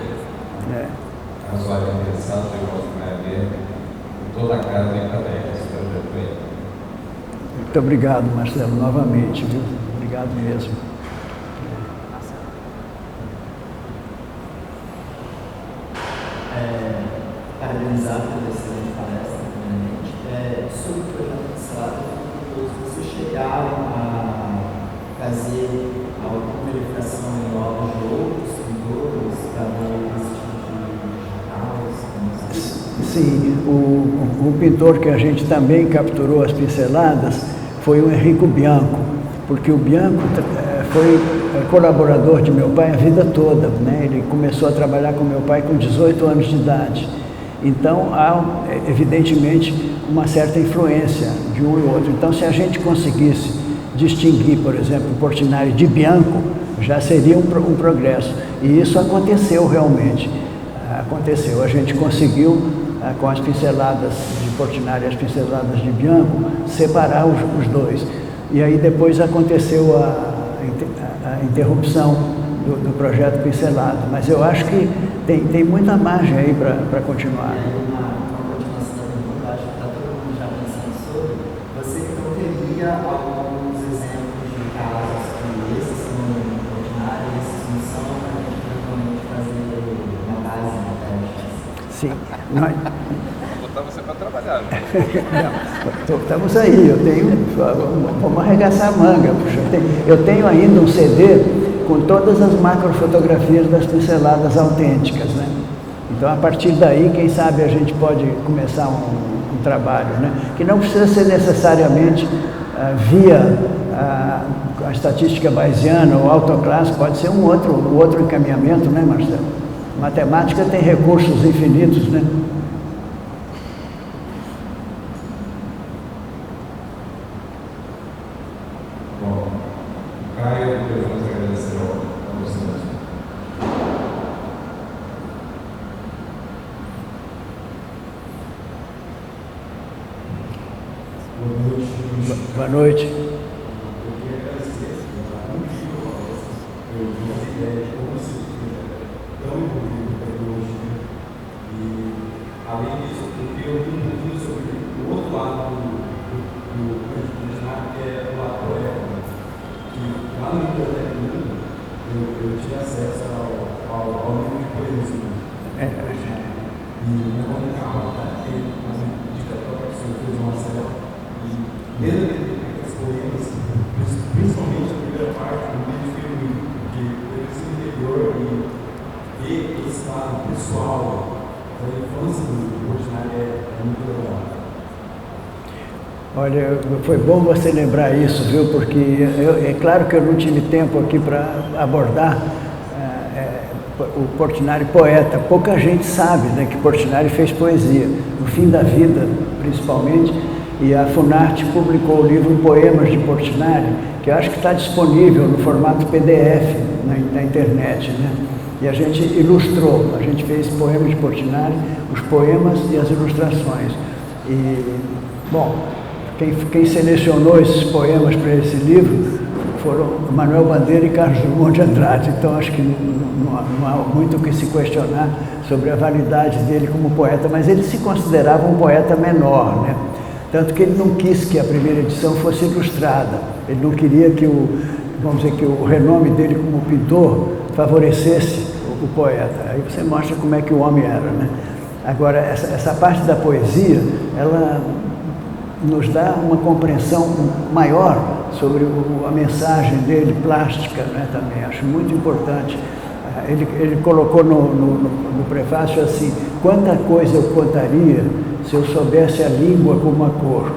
Caso haja interessado, eu posso ver toda a casa em cadeia esse projeto aí. Muito obrigado, Marcelo, novamente, viu? Obrigado mesmo. Parabenizar pela excelente palestra, primeiramente. Sobre o projeto Pincelada, vocês chegaram a fazer alguma verificação em obras de outros pintores para ver esse tipo de digital? Sim, o pintor que a gente também capturou as pinceladas foi o Enrico Bianco, porque o Bianco foi colaborador de meu pai a vida toda, né? Ele começou a trabalhar com meu pai com 18 anos de idade. Então, há, evidentemente, uma certa influência de um e outro. Então, se a gente conseguisse distinguir, por exemplo, o Portinari de Bianco, já seria um progresso. E isso aconteceu realmente. Aconteceu. A gente conseguiu, com as pinceladas de Portinari e as pinceladas de Bianco, separar os dois. E aí depois aconteceu a interrupção do projeto Pincelada. Mas eu acho que tem muita margem aí para continuar. Uma continuação da pergunta, acho que está todo mundo já pensando sobre. Você então teria alguns exemplos de casos que Nós... Vou botar você para trabalhar. Não, estamos aí, vamos arregaçar a manga. Puxa, eu tenho ainda um CD com todas as macrofotografias das pinceladas autênticas, né? Então, a partir daí, quem sabe a gente pode começar um trabalho, né? Que não precisa ser necessariamente via a estatística bayesiana ou autoclasse, pode ser um outro encaminhamento, né, Marcelo? Matemática tem recursos infinitos, né? Bom, Caio, queremos agradecer a você. Boa noite. Além disso, eu queria ouvir um pouquinho sobre o outro lado do personagem, que é o lado poético. Que lá no Biblioteca do Mundo, eu tive acesso ao livro de poesia. E na carro, tem uma indicatória que o senhor fez uma série. E dentro daqueles poemas, principalmente a primeira parte, do livro que eu li, porque eu esse interior e ver esse lado pessoal. A infância do Portinari é muito legal. Olha, foi bom você lembrar isso, viu? Porque é claro que eu não tive tempo aqui para abordar o Portinari poeta. Pouca gente sabe, né, que Portinari fez poesia, no fim da vida, principalmente, e a Funarte publicou o livro Poemas de Portinari, que eu acho que está disponível no formato PDF na internet, né? E a gente ilustrou, a gente fez poemas de Portinari, os poemas e as ilustrações. E, bom, quem selecionou esses poemas para esse livro foram Manuel Bandeira e Carlos Drummond de Andrade. Então, acho que não há muito o que se questionar sobre a validade dele como poeta, mas ele se considerava um poeta menor, né? Tanto que ele não quis que a primeira edição fosse ilustrada. Ele não queria que o renome dele como pintor favorecesse o poeta. Aí você mostra como é que o homem era, né? Agora, essa parte da poesia, ela nos dá uma compreensão maior sobre a mensagem dele, plástica, né, também. Acho muito importante. Ele colocou no prefácio assim: quanta coisa eu contaria se eu soubesse a língua como a cor.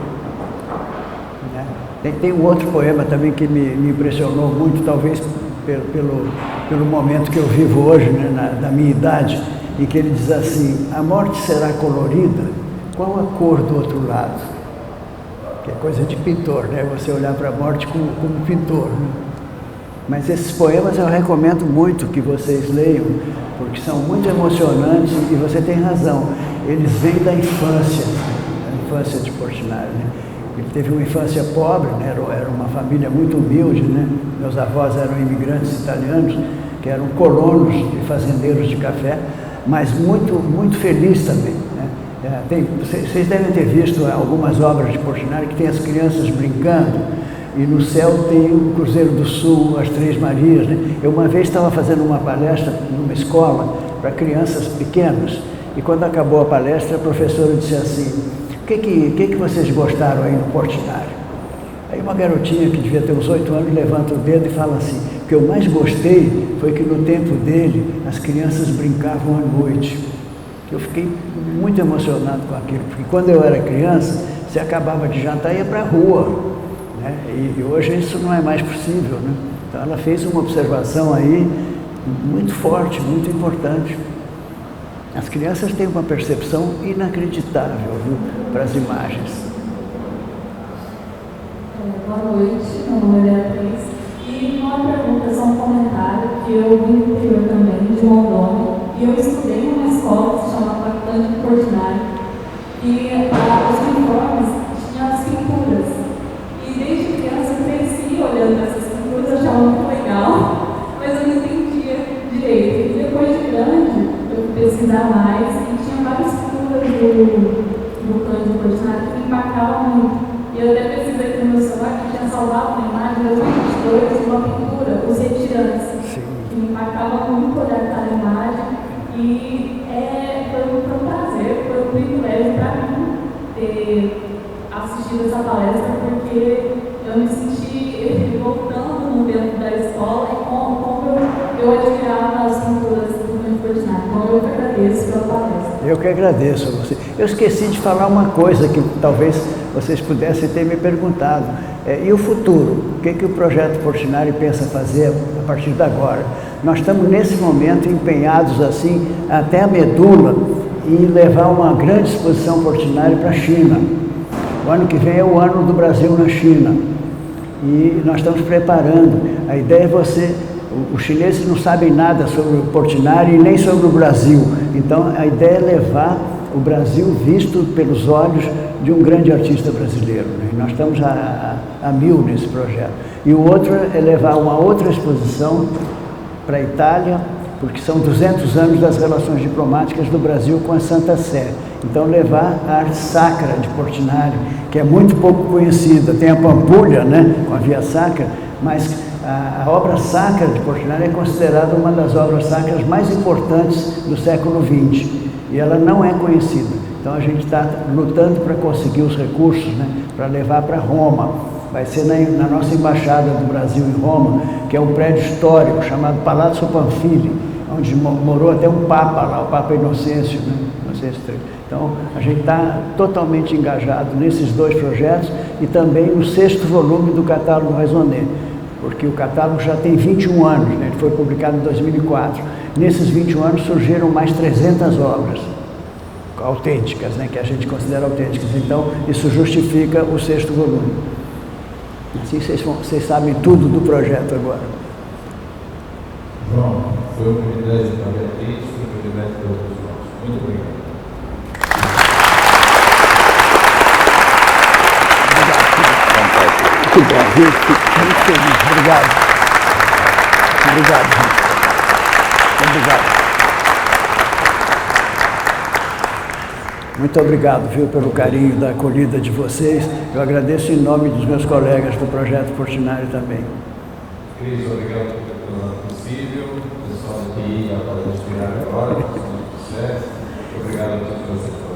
Né? Tem um outro poema também que me impressionou muito, talvez pelo momento que eu vivo hoje, né, da minha idade, em que ele diz assim: a morte será colorida, qual a cor do outro lado? Que é coisa de pintor, né? Você olhar para a morte como pintor, né? Mas esses poemas eu recomendo muito que vocês leiam, porque são muito emocionantes e você tem razão, eles vêm da infância de Portinari, né? Ele teve uma infância pobre, né? Era uma família muito humilde, né? Meus avós eram imigrantes italianos, que eram colonos e fazendeiros de café, mas muito, muito feliz também, né? Vocês devem ter visto algumas obras de Portinari que tem as crianças brincando, e no céu tem o Cruzeiro do Sul, as Três Marias, né? Eu uma vez estava fazendo uma palestra numa escola para crianças pequenas, e quando acabou a palestra, a professora disse assim: o que vocês gostaram aí no Portinari? Aí uma garotinha que devia ter uns 8 anos levanta o dedo e fala assim: o que eu mais gostei foi que no tempo dele as crianças brincavam à noite. Eu fiquei muito emocionado com aquilo, porque quando eu era criança, você acabava de jantar e ia para a rua, né? E hoje isso não é mais possível, né? Então ela fez uma observação aí muito forte, muito importante. As crianças têm uma percepção inacreditável, viu, para as imagens. Boa noite, meu nome é Beatriz. E uma pergunta, só um comentário, que eu vim do interior também, de Rondônia, e eu estudei numa escola que se chama Faculdade de Portinari, e os uniformes tinham as pinturas. E desde criança eu cresci olhando essas pinturas, achava muito legal, mas eu não entendia direito. E depois de grande, eu fui pesquisar mais, e tinha várias pinturas do Cândido Portinari que me impactavam muito. E eu até pesquisei aqui no meu celular que tinha salvado uma imagem de 2022, uma pintura, Os Retirantes, que me impactava muito olhar aquela imagem. E foi um prazer ter assistido essa palestra, porque eu me senti voltando no tempo da escola e como eu admirava as pinturas do meu Fortinari. Então eu que agradeço pela palestra. Eu que agradeço a você. Eu esqueci de falar uma coisa que talvez vocês pudessem ter me perguntado. E o futuro? O que o Projeto Fortinari pensa fazer a partir de agora? Nós estamos nesse momento empenhados assim, até a medula, em levar uma grande exposição Fortinari para a China. O ano que vem é o ano do Brasil na China. E nós estamos preparando. A ideia é você... Os chineses não sabem nada sobre o Portinari e nem sobre o Brasil. Então, a ideia é levar o Brasil visto pelos olhos de um grande artista brasileiro. Né? Nós estamos a mil nesse projeto. E o outro é levar uma outra exposição para a Itália, porque são 200 anos das relações diplomáticas do Brasil com a Santa Sé. Então, levar a arte sacra de Portinari, que é muito pouco conhecida. Tem a Pampulha, né, com a Via Sacra, mas a obra sacra de Portinari é considerada uma das obras sacras mais importantes do século XX. E ela não é conhecida. Então, a gente está lutando para conseguir os recursos, né, para levar para Roma. Vai ser na nossa Embaixada do Brasil em Roma, que é um prédio histórico chamado Palazzo Panfili, onde morou até um Papa lá, o Papa Inocêncio, né? Inocêncio III. Então, a gente está totalmente engajado nesses dois projetos e também no 6º volume do catálogo Raisonné, porque o catálogo já tem 21 anos, né? Ele foi publicado em 2004. Nesses 21 anos surgiram mais 300 obras autênticas, né? Que a gente considera autênticas. Então, isso justifica o 6º volume. Assim vocês sabem tudo do projeto agora. João, foi um privilégio para a Beatriz, foi um privilégio para todos nós. Muito obrigado. Que bom, viu? Fico muito feliz. Obrigado. Obrigado, gente. Obrigado. Muito obrigado, viu, pelo carinho da acolhida de vocês. Eu agradeço em nome dos meus colegas do Projeto Fortinari também. Cris, obrigado pelo possível. O pessoal aqui, a Palestra Inspirar agora, obrigado a todos vocês.